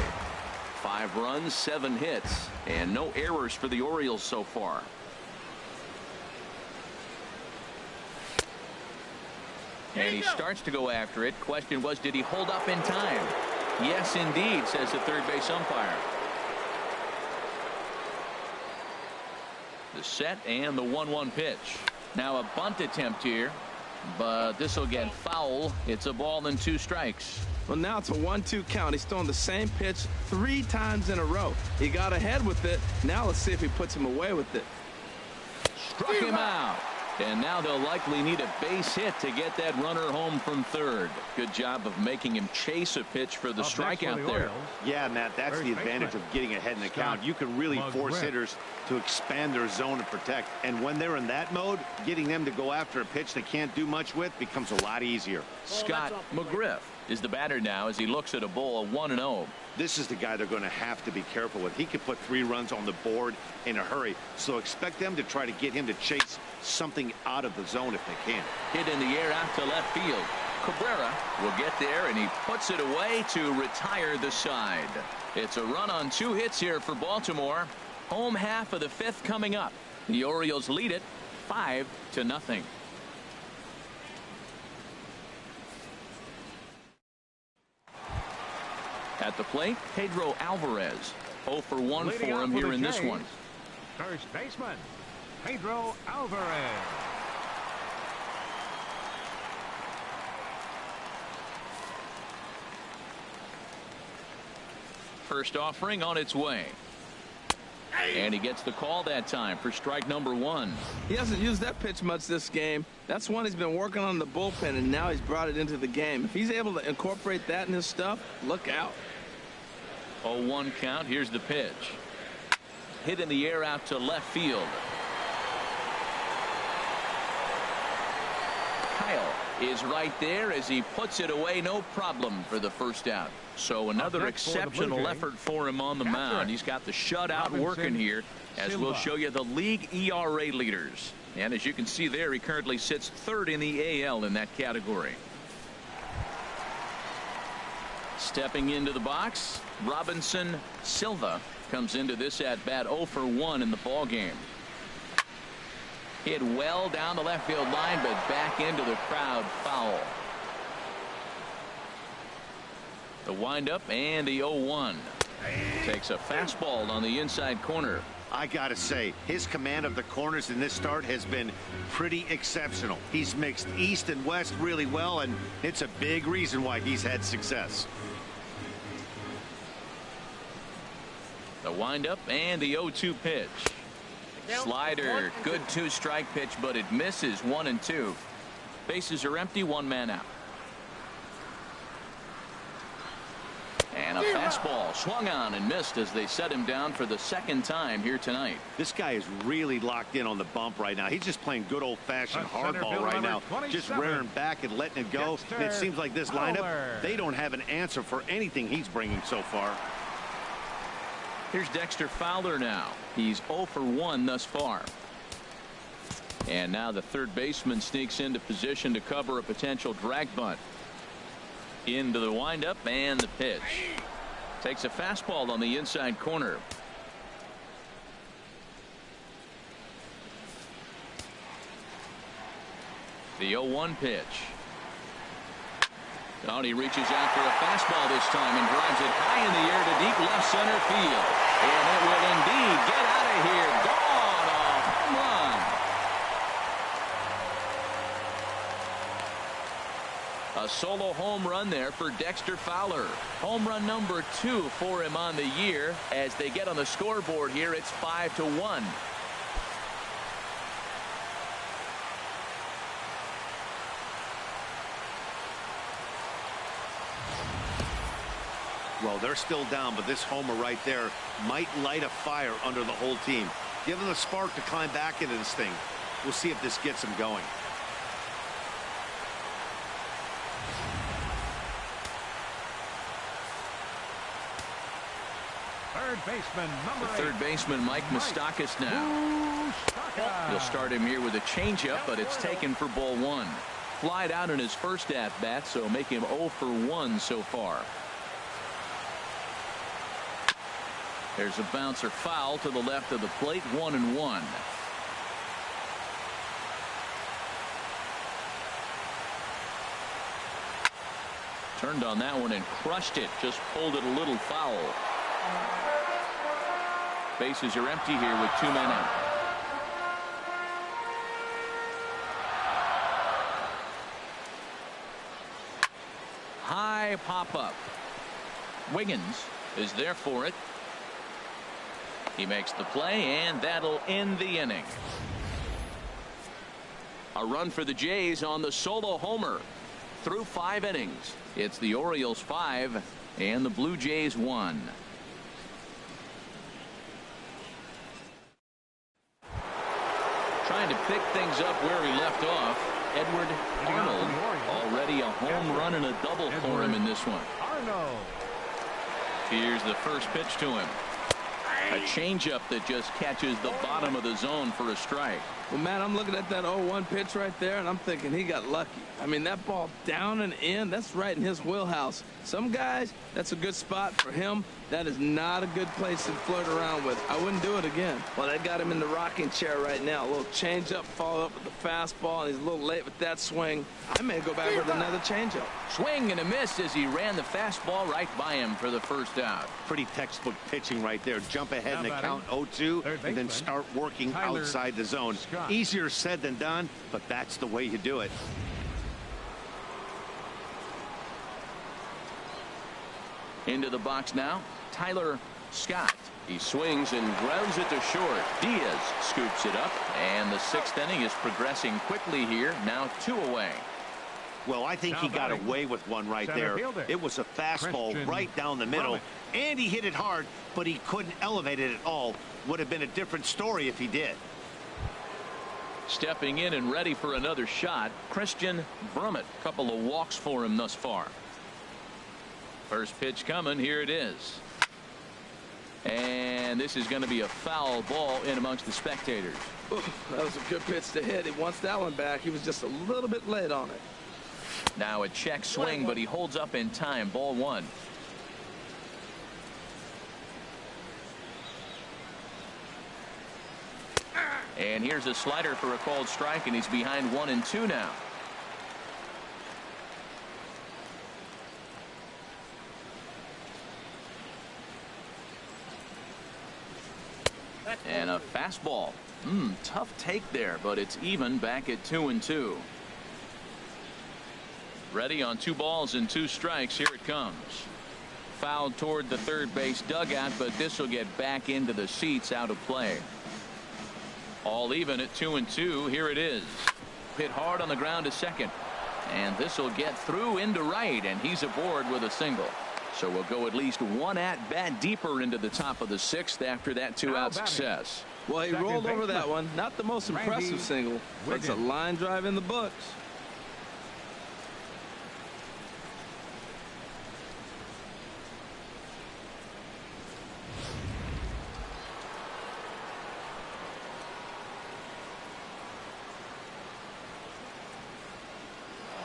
5 runs, 7 hits, and no errors for the Orioles so far. And he starts to go after it. Question was, did he hold up in time? Yes, indeed, says the third base umpire. The set and the 1-1 pitch. Now a bunt attempt here, but this will get foul. It's a ball and 2 strikes. Well, now it's a 1-2 count. He's throwing the same pitch 3 times in a row. He got ahead with it. Now let's see if he puts him away with it. Struck him out. And now they'll likely need a base hit to get that runner home from third. Good job of making him chase a pitch for the strikeout there. Yeah, Matt, that's the advantage of getting ahead in the count. You can really force hitters to expand their zone and protect. And when they're in that mode, getting them to go after a pitch they can't do much with becomes a lot easier. Scott McGriff is the batter now as he looks at a ball 1-0. This is the guy they're going to have to be careful with. He could put 3 runs on the board in a hurry, so expect them to try to get him to chase something out of the zone if they can. Hit in the air out to left field. Cabrera will get there, and he puts it away to retire the side. It's a run on 2 hits here for Baltimore. Home half of the 5th coming up. The Orioles lead it 5-0. At the plate, Pedro Alvarez. 0 for 1 for him here in this one. First baseman, Pedro Alvarez. First offering on its way. And he gets the call that time for strike number 1. He hasn't used that pitch much this game. That's one he's been working on in the bullpen, and now he's brought it into the game. If he's able to incorporate that in his stuff, look out. 0-1 count. Here's the pitch. Hit in the air out to left field. Kyle is right there as he puts it away. No problem for the first out. So another exceptional effort for him on the mound. He's got the shutout working here, as we'll show you the league ERA leaders. And as you can see there, he currently sits 3rd in the AL in that category. Stepping into the box, Robinson Silva comes into this at bat 0 for 1 in the ball game. Hit well down the left field line, but back into the crowd, foul. The windup and the 0-1. Takes a fastball on the inside corner. I gotta say, his command of the corners in this start has been pretty exceptional. He's mixed east and west really well, and it's a big reason why he's had success. The windup and the 0-2 pitch. Slider, good 2-strike pitch, but it misses. 1-2. Bases are empty, 1 man out. And a fastball swung on and missed as they set him down for the 2nd time here tonight. This guy is really locked in on the bump right now. He's just playing good old-fashioned hardball right now, just rearing back and letting it go. And it seems like this lineup, they don't have an answer for anything he's bringing so far. Here's Dexter Fowler now. He's 0 for 1 thus far. And now the third baseman sneaks into position to cover a potential drag bunt. Into the windup and the pitch. Takes a fastball on the inside corner. The 0-1 pitch. Oh, he reaches out for a fastball this time and drives it high in the air to deep left center field. And it will indeed get out of here. Gone. A home run. A solo home run there for Dexter Fowler. Home run number 2 for him on the year. As they get on the scoreboard here, it's 5-1. Well, they're still down, but this homer right there might light a fire under the whole team. Give them a spark to climb back into this thing. We'll see if this gets them going. Third baseman, number 8. Third baseman Mike Moustakas now. He'll start him here with a changeup, but it's taken for ball 1. Flied out in his first at-bat, so make him 0 for 1 so far. There's a bouncer foul to the left of the plate, 1-1. Turned on that one and crushed it. Just pulled it a little foul. Bases are empty here with 2 men out. High pop up. Wiggins is there for it. He makes the play, and that'll end the inning. A run for the Jays on the solo homer. Through 5 innings, it's the Orioles 5 and the Blue Jays 1. Trying to pick things up where he left off. Edward Arnold, already a home run and a double for him in this one. Here's the first pitch to him. A changeup that just catches the bottom of the zone for a strike. Well, man, I'm looking at that 0-1 pitch right there, and I'm thinking he got lucky. I mean, that ball down and in, that's right in his wheelhouse. Some guys, that's a good spot. For him, that is not a good place to flirt around with. I wouldn't do it again. Well, they got him in the rocking chair right now. A little changeup, follow up with the fastball, and he's a little late with that swing. I may go back with another changeup. Swing and a miss as he ran the fastball right by him for the first out. Pretty textbook pitching right there. Jump ahead in the count 0-2 and then start working outside the zone. Easier said than done, but that's the way you do it. Into the box now, Tyler Scott. He swings and grounds it to short. Diaz scoops it up, and the 6th inning is progressing quickly here. Now 2 away. Well, I think he got away with one right there. It was a fastball right down the middle, and he hit it hard, but he couldn't elevate it at all. Would have been a different story if he did. Stepping in and ready for another shot, Christian Brummett. Couple of walks for him thus far. First pitch coming. Here it is. And this is going to be a foul ball in amongst the spectators. Ooh, that was a good pitch to hit. He wants that one back. He was just a little bit late on it. Now a check swing, but he holds up in time. Ball 1. And here's a slider for a called strike, and he's behind 1-2 now. And a fastball. Tough take there, but it's even back at 2-2. Ready on 2 balls and 2 strikes. Here it comes. Fouled toward the third base dugout, but this will get back into the seats, out of play. All even at 2-2. Here it is. Hit hard on the ground to second. And this will get through into right, and he's aboard with a single. So we'll go at least 1 at-bat deeper into the top of the 6th after that 2-out success. Well, he rolled over that one. Not the most impressive single, but it's a line drive in the books.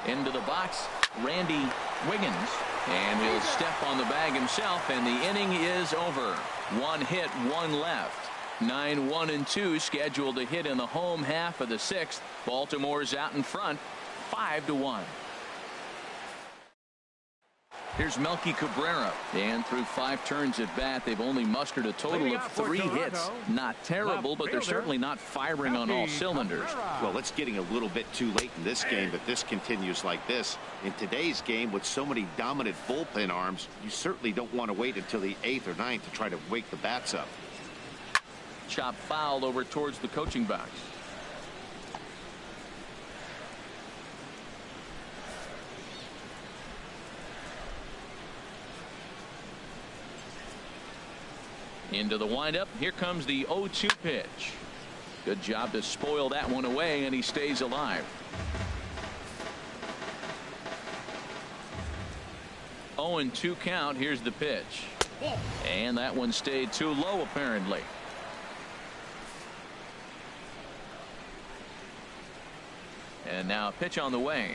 Into the box, Randy Wiggins, and he'll step on the bag himself, and the inning is over. 1 hit, 1 left. 9-1-2 scheduled to hit in the home half of the 6th. Baltimore's out in front, 5-1. Here's Melky Cabrera, and through 5 turns at bat, they've only mustered a total of 3 hits. Not terrible, but they're certainly not firing on all cylinders. Well, it's getting a little bit too late in this game, but this continues like this. In today's game, with so many dominant bullpen arms, you certainly don't want to wait until the 8th or 9th to try to wake the bats up. Chop foul over towards the coaching box. Into the windup. Here comes the 0-2 pitch. Good job to spoil that one away, and he stays alive. 0-2 count. Here's the pitch. And that one stayed too low, apparently. And now a pitch on the way.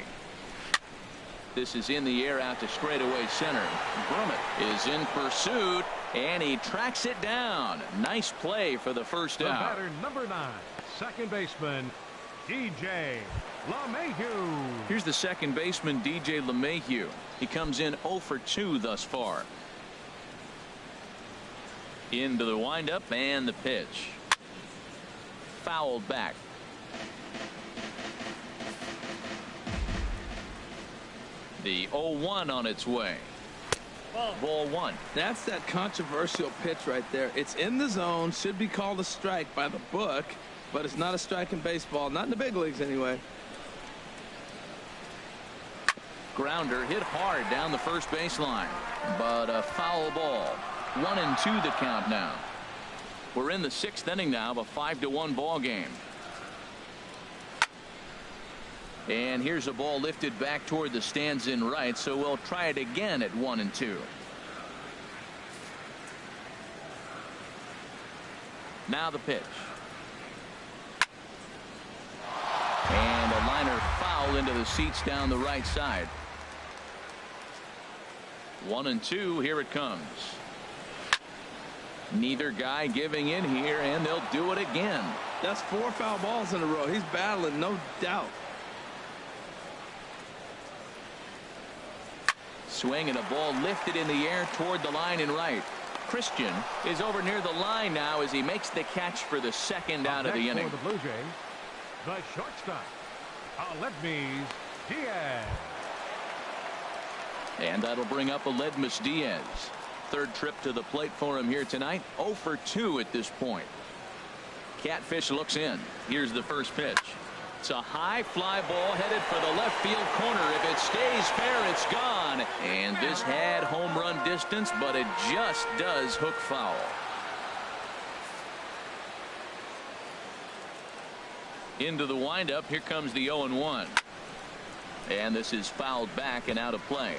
This is in the air out to straightaway center. Brummett is in pursuit, and he tracks it down. Nice play for the first out. Batter number 9, second baseman DJ LeMahieu. Here's the second baseman DJ LeMahieu. He comes in 0 for 2 thus far. Into the windup and the pitch. Fouled back. The 0-1 on its way. Ball 1. That's that controversial pitch right there. It's in the zone, should be called a strike by the book, but it's not a strike in baseball, not in the big leagues anyway. Grounder hit hard down the first baseline, but a foul ball. 1-2 the count now. We're in the 6th inning now of a 5-1 ball game. And here's a ball lifted back toward the stands in right, so we'll try it again at 1-2. Now the pitch. And a liner foul into the seats down the right side. 1-2. Here it comes. Neither guy giving in here, and they'll do it again. That's 4 foul balls in a row. He's battling, no doubt. Swing and a ball lifted in the air toward the line in right. Christian is over near the line now as he makes the catch for the second out of the inning. For the Blue Jays, the shortstop, Aledmys Diaz. And that'll bring up Aledmys Diaz. Third trip to the plate for him here tonight. 0 for 2 at this point. Catfish looks in. Here's the first pitch. It's a high fly ball headed for the left field corner. If it stays fair, it's gone. And this had home run distance, but it just does hook foul. Into the windup. Here comes the 0-1. And this is fouled back and out of play.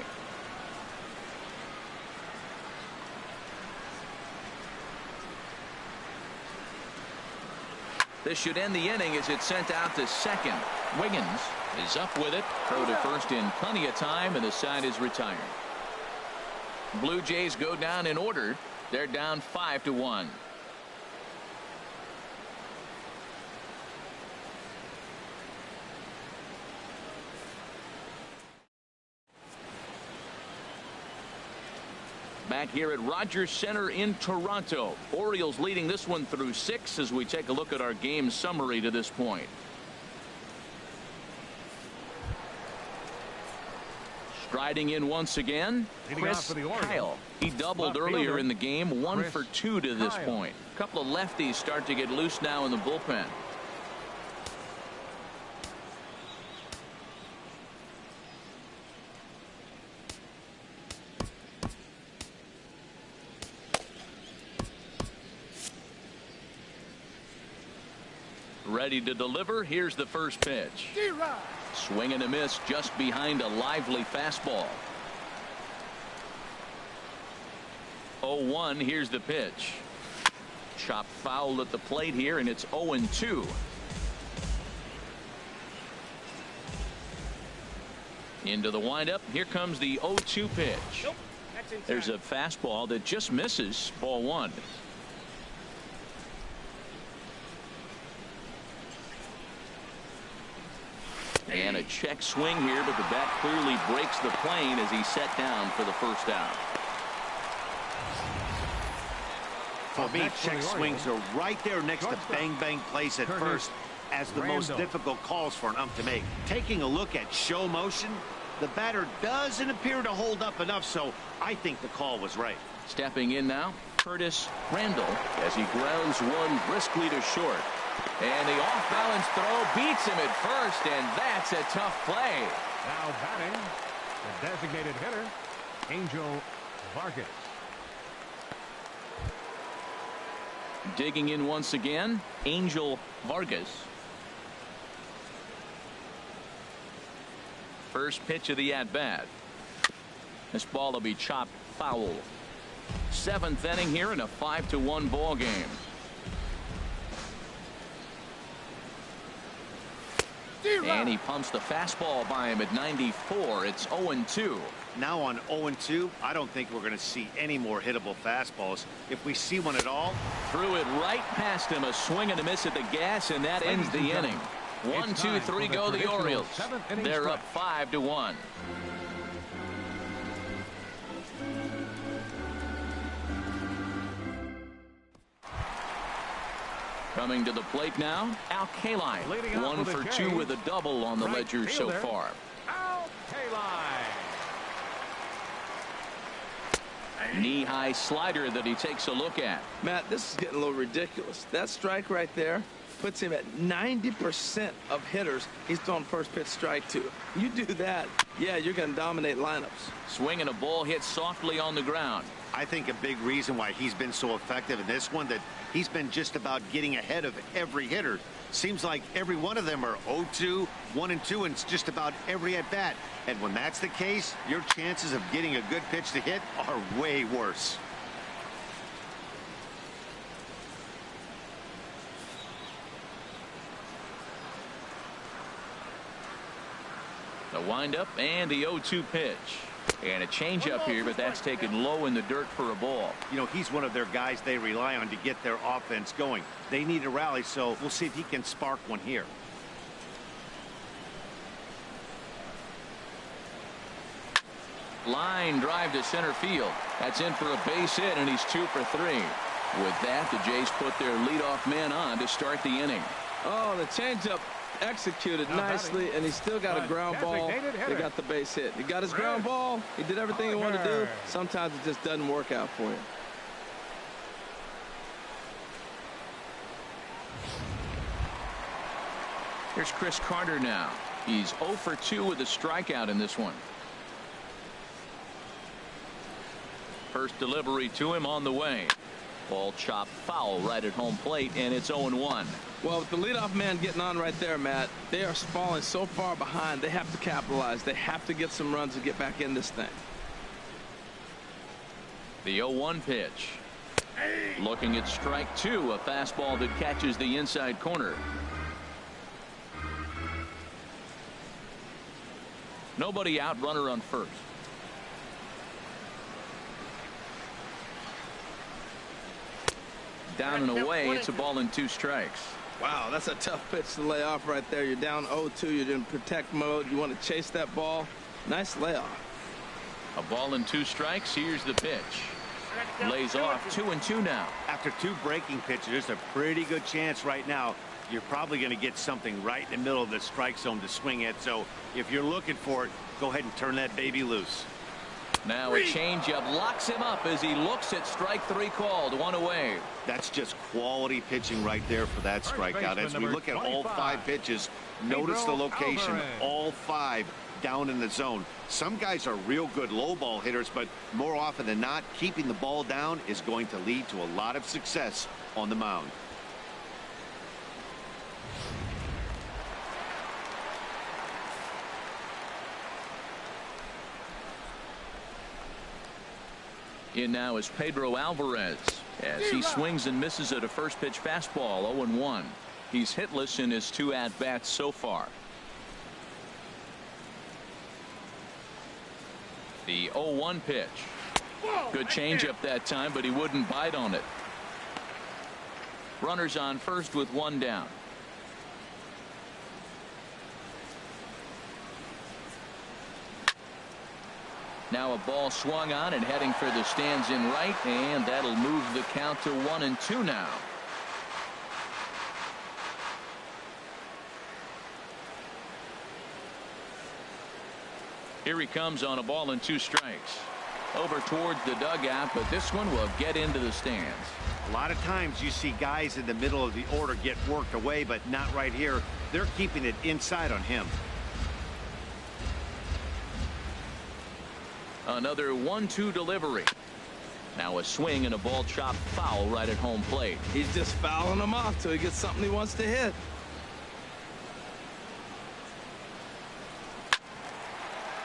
This should end the inning as it's sent out to second. Wiggins is up with it. Throw to first in plenty of time, and the side is retired. Blue Jays go down in order. They're down 5-1. Back here at Rogers Center in Toronto. Orioles leading this one through 6 as we take a look at our game summary to this point. Striding in once again, Chris Kyle. He doubled earlier in the game. 1 for 2 to this point. A couple of lefties start to get loose now in the bullpen. Ready to deliver. Here's the first pitch. Swing and a miss just behind a lively fastball. 0-1. Here's the pitch. Chop foul at the plate here, and it's 0-2. Into the windup. Here comes the 0-2 pitch. There's a fastball that just misses. Ball 1. And a check swing here, but the bat clearly breaks the plane as he's set down for the first out. For me, check swings are right there next to bang bang plays at first as the most difficult calls for an ump to make. Taking a look at show motion, the batter doesn't appear to hold up enough, so I think the call was right. Stepping in now, Curtis Randall as he grounds one briskly to short. And the off-balance throw beats him at first, and that's a tough play. Now batting, the designated hitter, Angel Vargas. Digging in once again, Angel Vargas. First pitch of the at-bat. This ball will be chopped foul. Seventh inning here in a 5-1 ball game. And he pumps the fastball by him at 94. It's 0-2. Now on 0-2, I don't think we're going to see any more hittable fastballs. If we see one at all. Threw it right past him. A swing and a miss at the gas, and that ends the inning. 1, 2, 3 go the Orioles. They're up 5-1. Coming to the plate now, Al Kaline. 1 for 2 with a double on the ledger so far. Al Kaline. Knee-high slider that he takes a look at. Matt, this is getting a little ridiculous. That strike right there puts him at 90% of hitters he's thrown first pitch strike to. You do that, yeah, you're going to dominate lineups. Swinging a ball hit softly on the ground. I think a big reason why he's been so effective in this one, that he's been just about getting ahead of every hitter. Seems like every one of them are 0-2, 1-2, and it's just about every at bat. And when that's the case, your chances of getting a good pitch to hit are way worse. The windup and the 0-2 pitch. And a changeup here, but that's taken low in the dirt for a ball. You know, he's one of their guys they rely on to get their offense going. They need a rally, so we'll see if he can spark one here. Line drive to center field. That's in for a base hit, and he's 2 for 3. With that, the Jays put their leadoff man on to start the inning. Oh, the changeup executed nicely, and he still got a ground ball. He got the base hit. He got his ground ball. He did everything he wanted to do. Sometimes it just doesn't work out for him. Here's Chris Carter now. He's 0 for 2 with a strikeout in this one. First delivery to him on the way. Ball chopped foul right at home plate, and it's 0-1. Well, with the leadoff man getting on right there, Matt, they are falling so far behind. They have to capitalize. They have to get some runs to get back in this thing. The 0-1 pitch. Looking at strike 2, a fastball that catches the inside corner. Nobody out, runner on first. Down and away. It's a ball and 2 strikes. Wow, that's a tough pitch to lay off right there. You're down 0-2. You're in protect mode. You want to chase that ball. Nice layoff. A ball and 2 strikes. Here's the pitch. Lays off 2-2 now. After 2 breaking pitches, there's a pretty good chance right now you're probably going to get something right in the middle of the strike zone to swing at. So if you're looking for it, go ahead and turn that baby loose. Now a changeup locks him up as he looks at strike 3 called. 1 away. That's just quality pitching right there for that strikeout. As we look at all 5 pitches, notice the location. All 5 down in the zone. Some guys are real good low ball hitters, but more often than not, keeping the ball down is going to lead to a lot of success on the mound. In now is Pedro Alvarez as he swings and misses at a first pitch fastball. 0-1. He's hitless in his 2 at-bats so far. The 0-1 pitch. Good changeup that time, but he wouldn't bite on it. Runners on first with 1 down. Now a ball swung on and heading for the stands in right, and that'll move the count to 1-2 now. Here he comes on a ball and 2 strikes. Over towards the dugout, but this one will get into the stands. A lot of times you see guys in the middle of the order get worked away, but not right here. They're keeping it inside on him. Another 1-2 delivery. Now a swing and a ball chopped foul right at home plate. He's just fouling them off till he gets something he wants to hit.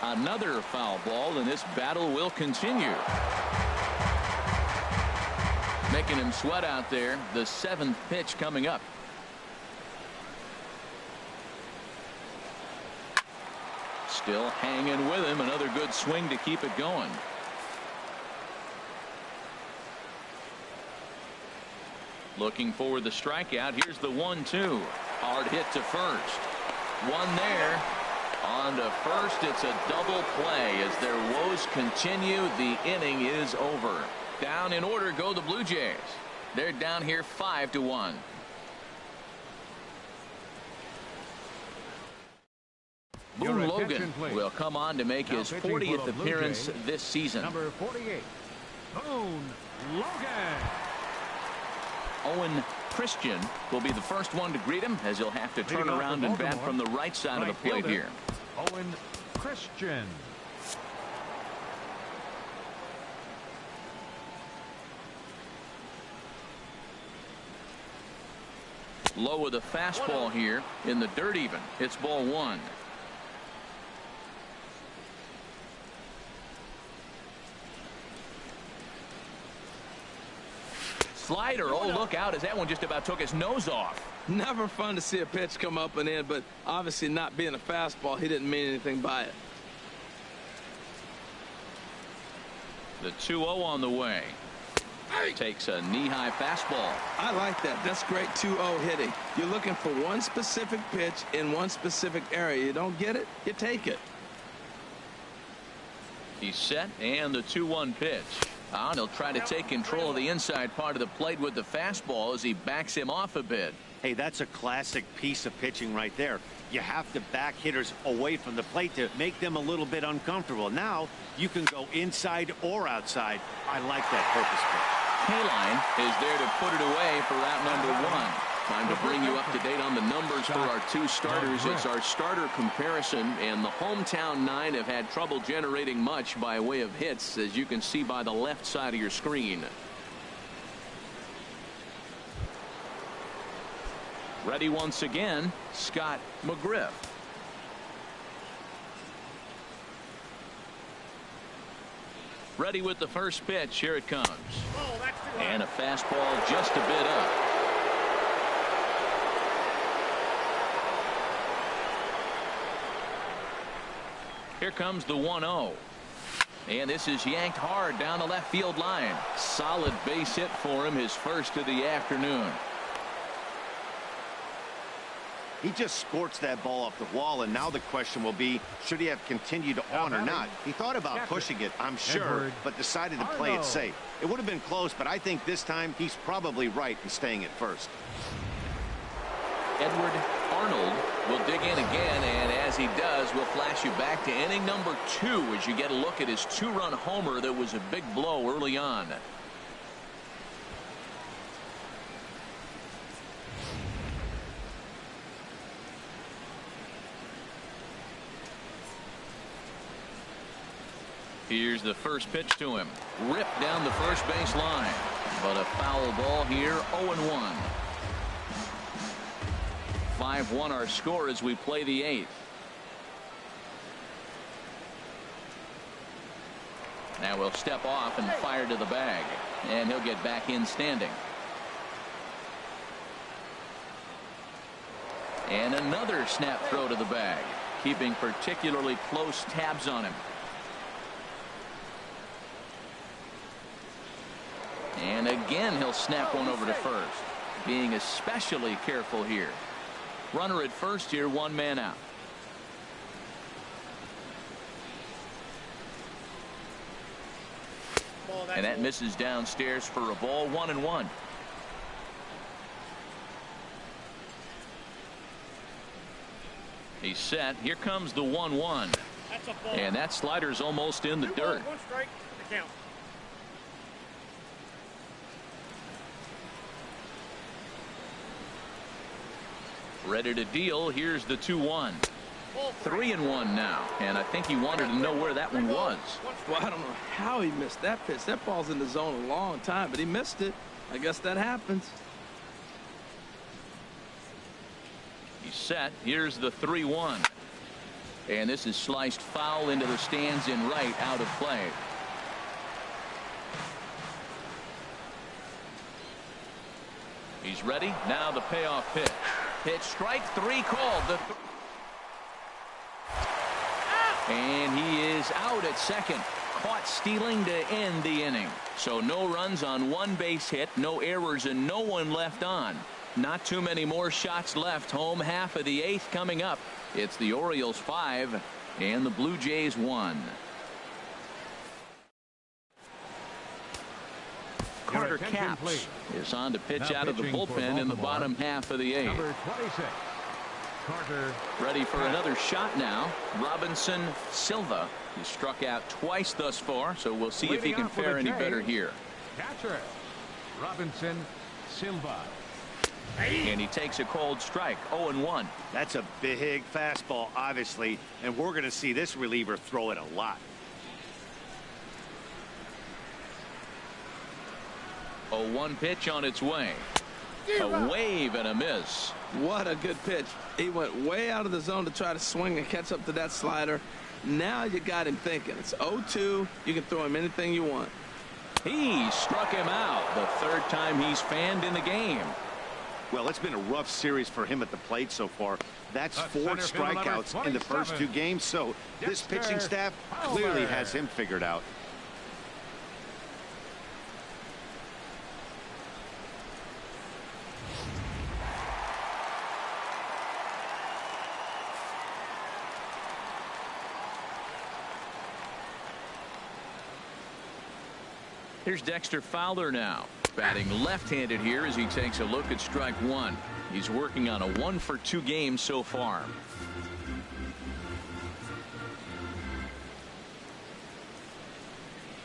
Another foul ball, and this battle will continue. Making him sweat out there. The 7th pitch coming up. Still hanging with him. Another good swing to keep it going. Looking for the strikeout. Here's the 1-2. Hard hit to first. One there. On to first. It's a double play as their woes continue. The inning is over. Down in order go the Blue Jays. They're down here 5-1. Boone Logan will come on to make his 40th appearance this season. Number 48, Boone Logan. Owen Christian will be the first one to greet him as he'll have to turn around and bat from the right side of the plate here. Owen Christian. Low with a fastball here in the dirt even. It's ball 1. Slider. Oh, look out as that one just about took his nose off. Never fun to see a pitch come up and in, but obviously not being a fastball, he didn't mean anything by it. The 2-0 on the way. Takes a knee-high fastball. I like that. That's great 2-0 hitting. You're looking for one specific pitch in one specific area. You don't get it, you take it. He's set, and the 2-1 pitch. And he'll try to take control of the inside part of the plate with the fastball as he backs him off a bit. Hey, that's a classic piece of pitching right there. You have to back hitters away from the plate to make them a little bit uncomfortable. Now you can go inside or outside. I like that purpose pitch. Kaline is there to put it away for route number 1. Time to bring you up to date on the numbers for our 2 starters. It's our starter comparison, and the hometown 9 have had trouble generating much by way of hits, as you can see by the left side of your screen. Ready once again, Scott McGriff. Ready with the first pitch. Here it comes. And a fastball just a bit up. Here comes the 1-0. And this is yanked hard down the left field line. Solid base hit for him, his first of the afternoon. He just scorched that ball off the wall, and now the question will be, should he have continued on or not? He thought about pushing it, I'm sure, but decided to play it safe. It would have been close, but I think this time he's probably right in staying at first. Edward Arnold will dig in again, and as he does, we'll flash you back to inning number 2 as you get a look at his 2-run homer that was a big blow early on. Here's the first pitch to him. Ripped down the first base line. But a foul ball here, 0-1. 5-1 our score as we play the 8th. Now we'll step off and fire to the bag. And he'll get back in standing. And another snap throw to the bag. Keeping particularly close tabs on him. And again he'll snap one over to first. Being especially careful here. Runner at first here, 1 man out. And that misses downstairs for a ball, 1-1. He's set. Here comes the 1-1. And that slider's almost in the dirt. 1 strike, the count. Ready to deal. Here's the 2-1. 3-1 now, and I think he wanted to know where that one was. Well, I don't know how he missed that pitch. That ball's in the zone a long time, but he missed it. I guess that happens. He's set. Here's the 3-1. And this is sliced foul into the stands in right, out of play. He's ready. Now the payoff pitch. Pitch strike 3 called. And he is out at second. Caught stealing to end the inning. So no runs on 1 base hit, no errors, and no one left on. Not too many more shots left. Home half of the 8th coming up. It's the Orioles 5 and the Blue Jays 1. Carter Capps is on to pitch out of the bullpen in the bottom half of the 8th. Number 26. Carter. Ready for another shot now. Robinson Silva. He struck out twice thus far, so we'll see if he can fare any better here. Catcher Robinson Silva. And he takes a cold strike. 0-1. That's a big fastball, obviously, and we're going to see this reliever throw it a lot. 0-1 pitch on its way. A wave and a miss. What a good pitch. He went way out of the zone to try to swing and catch up to that slider. Now you got him thinking. It's 0-2. You can throw him anything you want. He struck him out. The 3rd time he's fanned in the game. Well, it's been a rough series for him at the plate so far. That's 4 strikeouts in the first 2 games, so this pitching staff clearly has him figured out. Here's Dexter Fowler now, batting left-handed here as he takes a look at strike 1. He's working on a 1-for-2 game so far.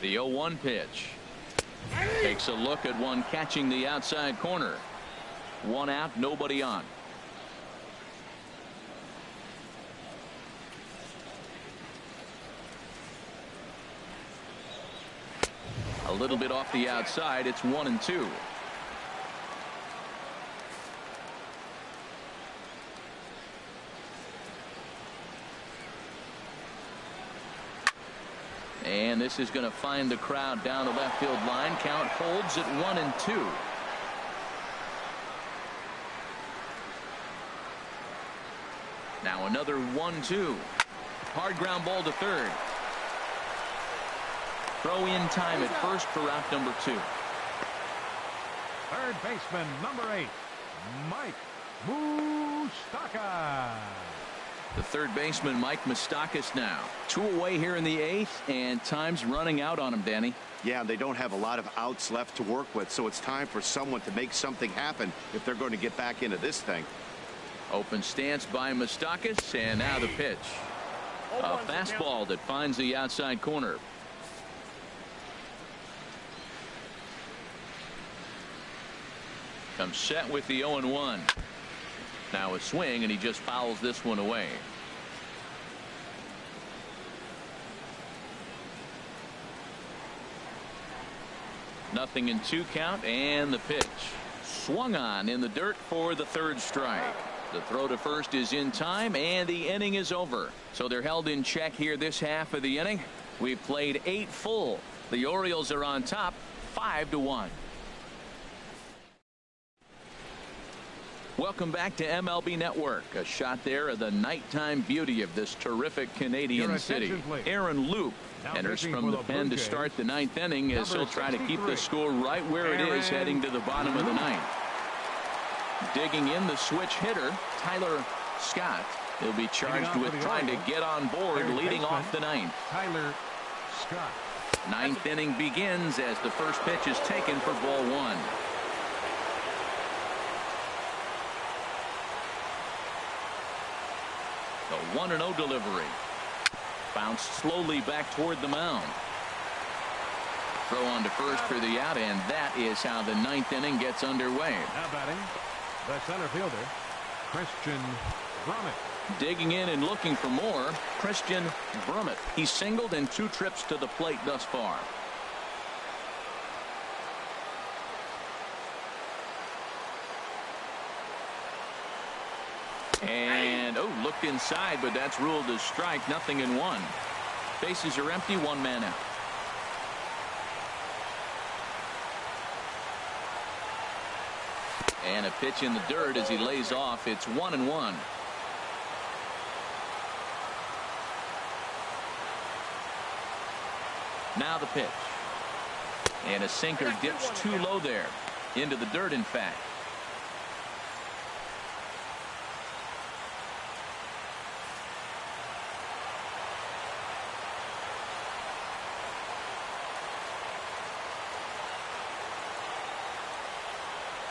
The 0-1 pitch. Takes a look at one catching the outside corner. 1 out, nobody on. A little bit off the outside. It's 1-2. And this is going to find the crowd down the left field line. Count holds at 1-2. Now another 1-2. Hard ground ball to third. Throw in time at first for out number 2. Third baseman number 8, Mike Moustakas. The third baseman Mike Moustakas now. 2 away here in the 8th, and time's running out on him, Danny. Yeah, they don't have a lot of outs left to work with, so it's time for someone to make something happen if they're going to get back into this thing. Open stance by Moustakas, and now the pitch. A fastball that finds the outside corner. Comes set with the 0-1. Now a swing, and he just fouls this one away. Nothing in 2 count, and the pitch. Swung on in the dirt for the 3rd strike. The throw to first is in time, and the inning is over. So they're held in check here this half of the inning. We've played 8 full. The Orioles are on top, 5-1. Welcome back to MLB Network. A shot there of the nighttime beauty of this terrific Canadian city. Aaron Loup enters from the pen to start the 9th inning as he'll try to keep the score right where it is heading to the bottom of the 9th. Digging in the switch hitter, Tyler Scott. He'll be charged with trying to get on board leading off the 9th. Tyler Scott. 9th inning begins as the first pitch is taken for ball 1. The 1-0 delivery. Bounced slowly back toward the mound. Throw on to first for the out, and that is how the 9th inning gets underway. Now batting, the center fielder, Christian Grummet. Digging in and looking for more, Christian Brummett. He's singled in 2 trips to the plate thus far. And looked inside, but that's ruled as strike. Nothing in 1. Bases are empty. 1 man out. And a pitch in the dirt as he lays off. It's 1-1. Now the pitch. And a sinker dips too low there. Into the dirt, in fact.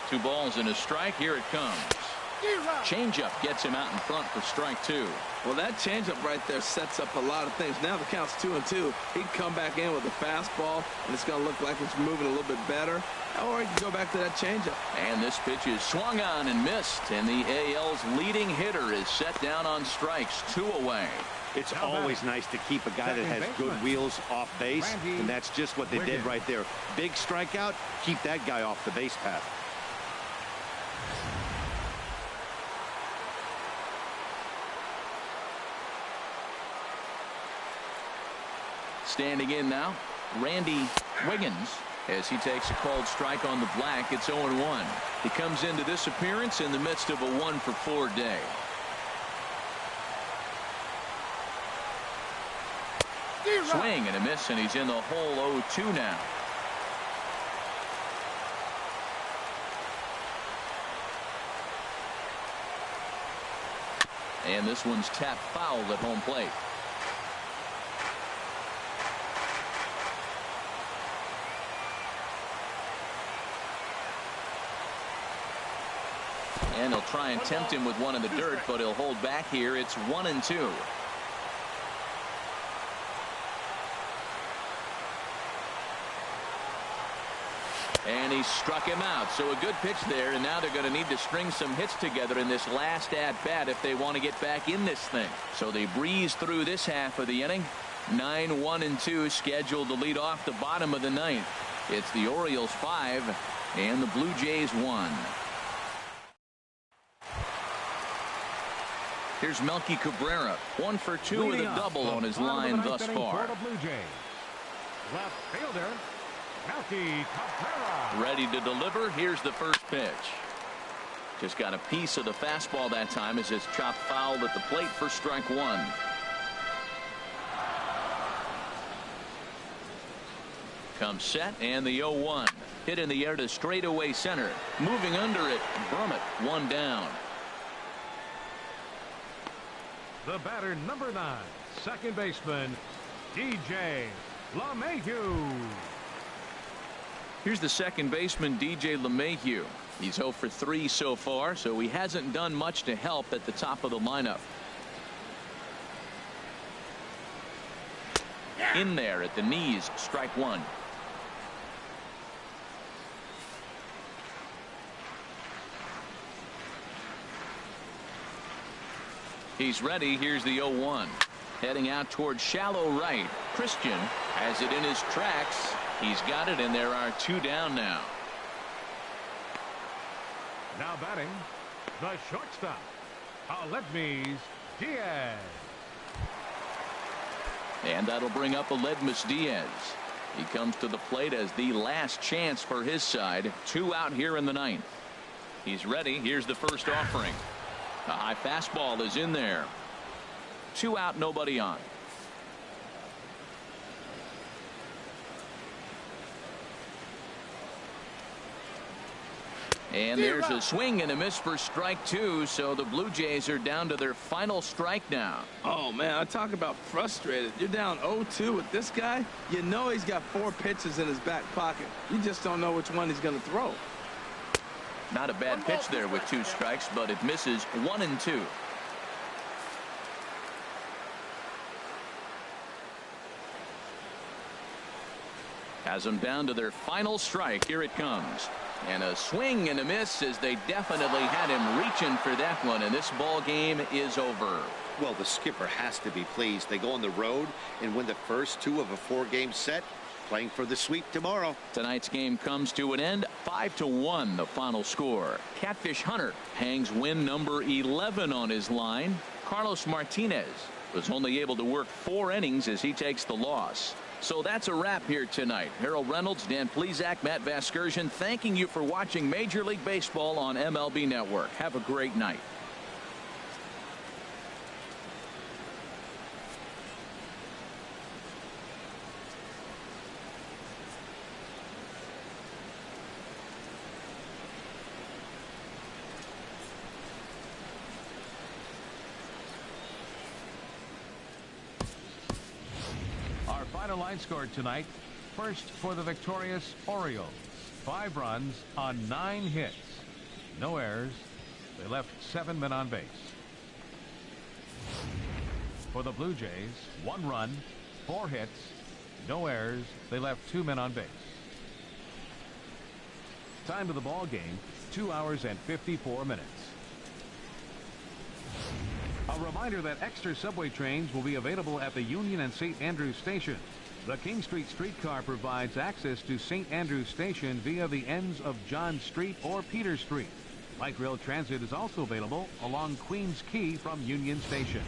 Two balls and a strike. Here it comes. Changeup gets him out in front for strike 2. Well, that changeup right there sets up a lot of things. Now the count's 2-2. He can come back in with a fastball, and it's going to look like it's moving a little bit better. Or he can go back to that changeup. And this pitch is swung on and missed. And the AL's leading hitter is set down on strikes. 2 away. It's always nice to keep a guy that has good wheels off base, and that's just what they did right there. Big strikeout, keep that guy off the base path. Standing in now, Randy Wiggins, as he takes a called strike on the black. It's 0-1. He comes into this appearance in the midst of a 1-for-4 day. Swing and a miss, and he's in the hole. 0-2 now. And this one's tapped foul at home plate. And he'll try and tempt him with one in the dirt, but he'll hold back here. It's 1-2. And he struck him out. So a good pitch there, and now they're going to need to string some hits together in this last at-bat if they want to get back in this thing. So they breeze through this half of the inning. 9-1-2 scheduled to lead off the bottom of the 9th. It's the Orioles 5 and the Blue Jays 1. Here's Melky Cabrera, 1 for 2 with a double on his line thus far. Left fielder, Melky Cabrera. Ready to deliver. Here's the first pitch. Just got a piece of the fastball that time as it's chopped foul at the plate for strike 1. Comes set, and the 0-1. Hit in the air to straightaway center. Moving under it, Brummett, 1 down. The batter, number 9, second baseman, DJ LeMahieu. Here's the second baseman, DJ LeMahieu. He's 0 for 3 so far, so he hasn't done much to help at the top of the lineup. In there at the knees, strike 1. He's ready. Here's the 0-1. Heading out toward shallow right. Christian has it in his tracks. He's got it, and there are 2 down now. Now batting, the shortstop, Aledmys Diaz. And that'll bring up Aledmys Diaz. He comes to the plate as the last chance for his side. 2 out here in the 9th. He's ready. Here's the first offering. A high fastball is in there. 2 out, nobody on. And there's a swing and a miss for strike 2. So the Blue Jays are down to their final strike now. Oh, man, I talk about frustrated. You're down 0-2 with this guy. You know he's got 4 pitches in his back pocket. You just don't know which one he's going to throw. Not a bad pitch there with 2 strikes, but it misses. 1-2. Has them down to their final strike. Here it comes. And a swing and a miss, as they definitely had him reaching for that one, and this ball game is over. Well, the skipper has to be pleased. They go on the road and win the first 2 of a 4-game set, playing for the sweep tomorrow. Tonight's game comes to an end, 5-1 the final score. Catfish Hunter hangs win number 11 on his line. Carlos Martinez was only able to work 4 innings as he takes the loss. So that's a wrap here tonight. Harold Reynolds, Dan Plesac, Matt Vasgersian, thanking you for watching Major League Baseball on MLB Network. Have a great night. Final line scored tonight. First for the victorious Orioles. 5 runs on 9 hits. No errors. They left 7 men on base. For the Blue Jays, 1 run, 4 hits, no errors. They left 2 men on base. Time of the ball game, 2 hours and 54 minutes. A reminder that extra subway trains will be available at the Union and St. Andrews Station. The King Street streetcar provides access to St. Andrews Station via the ends of John Street or Peter Street. Light rail transit is also available along Queens Quay from Union Station.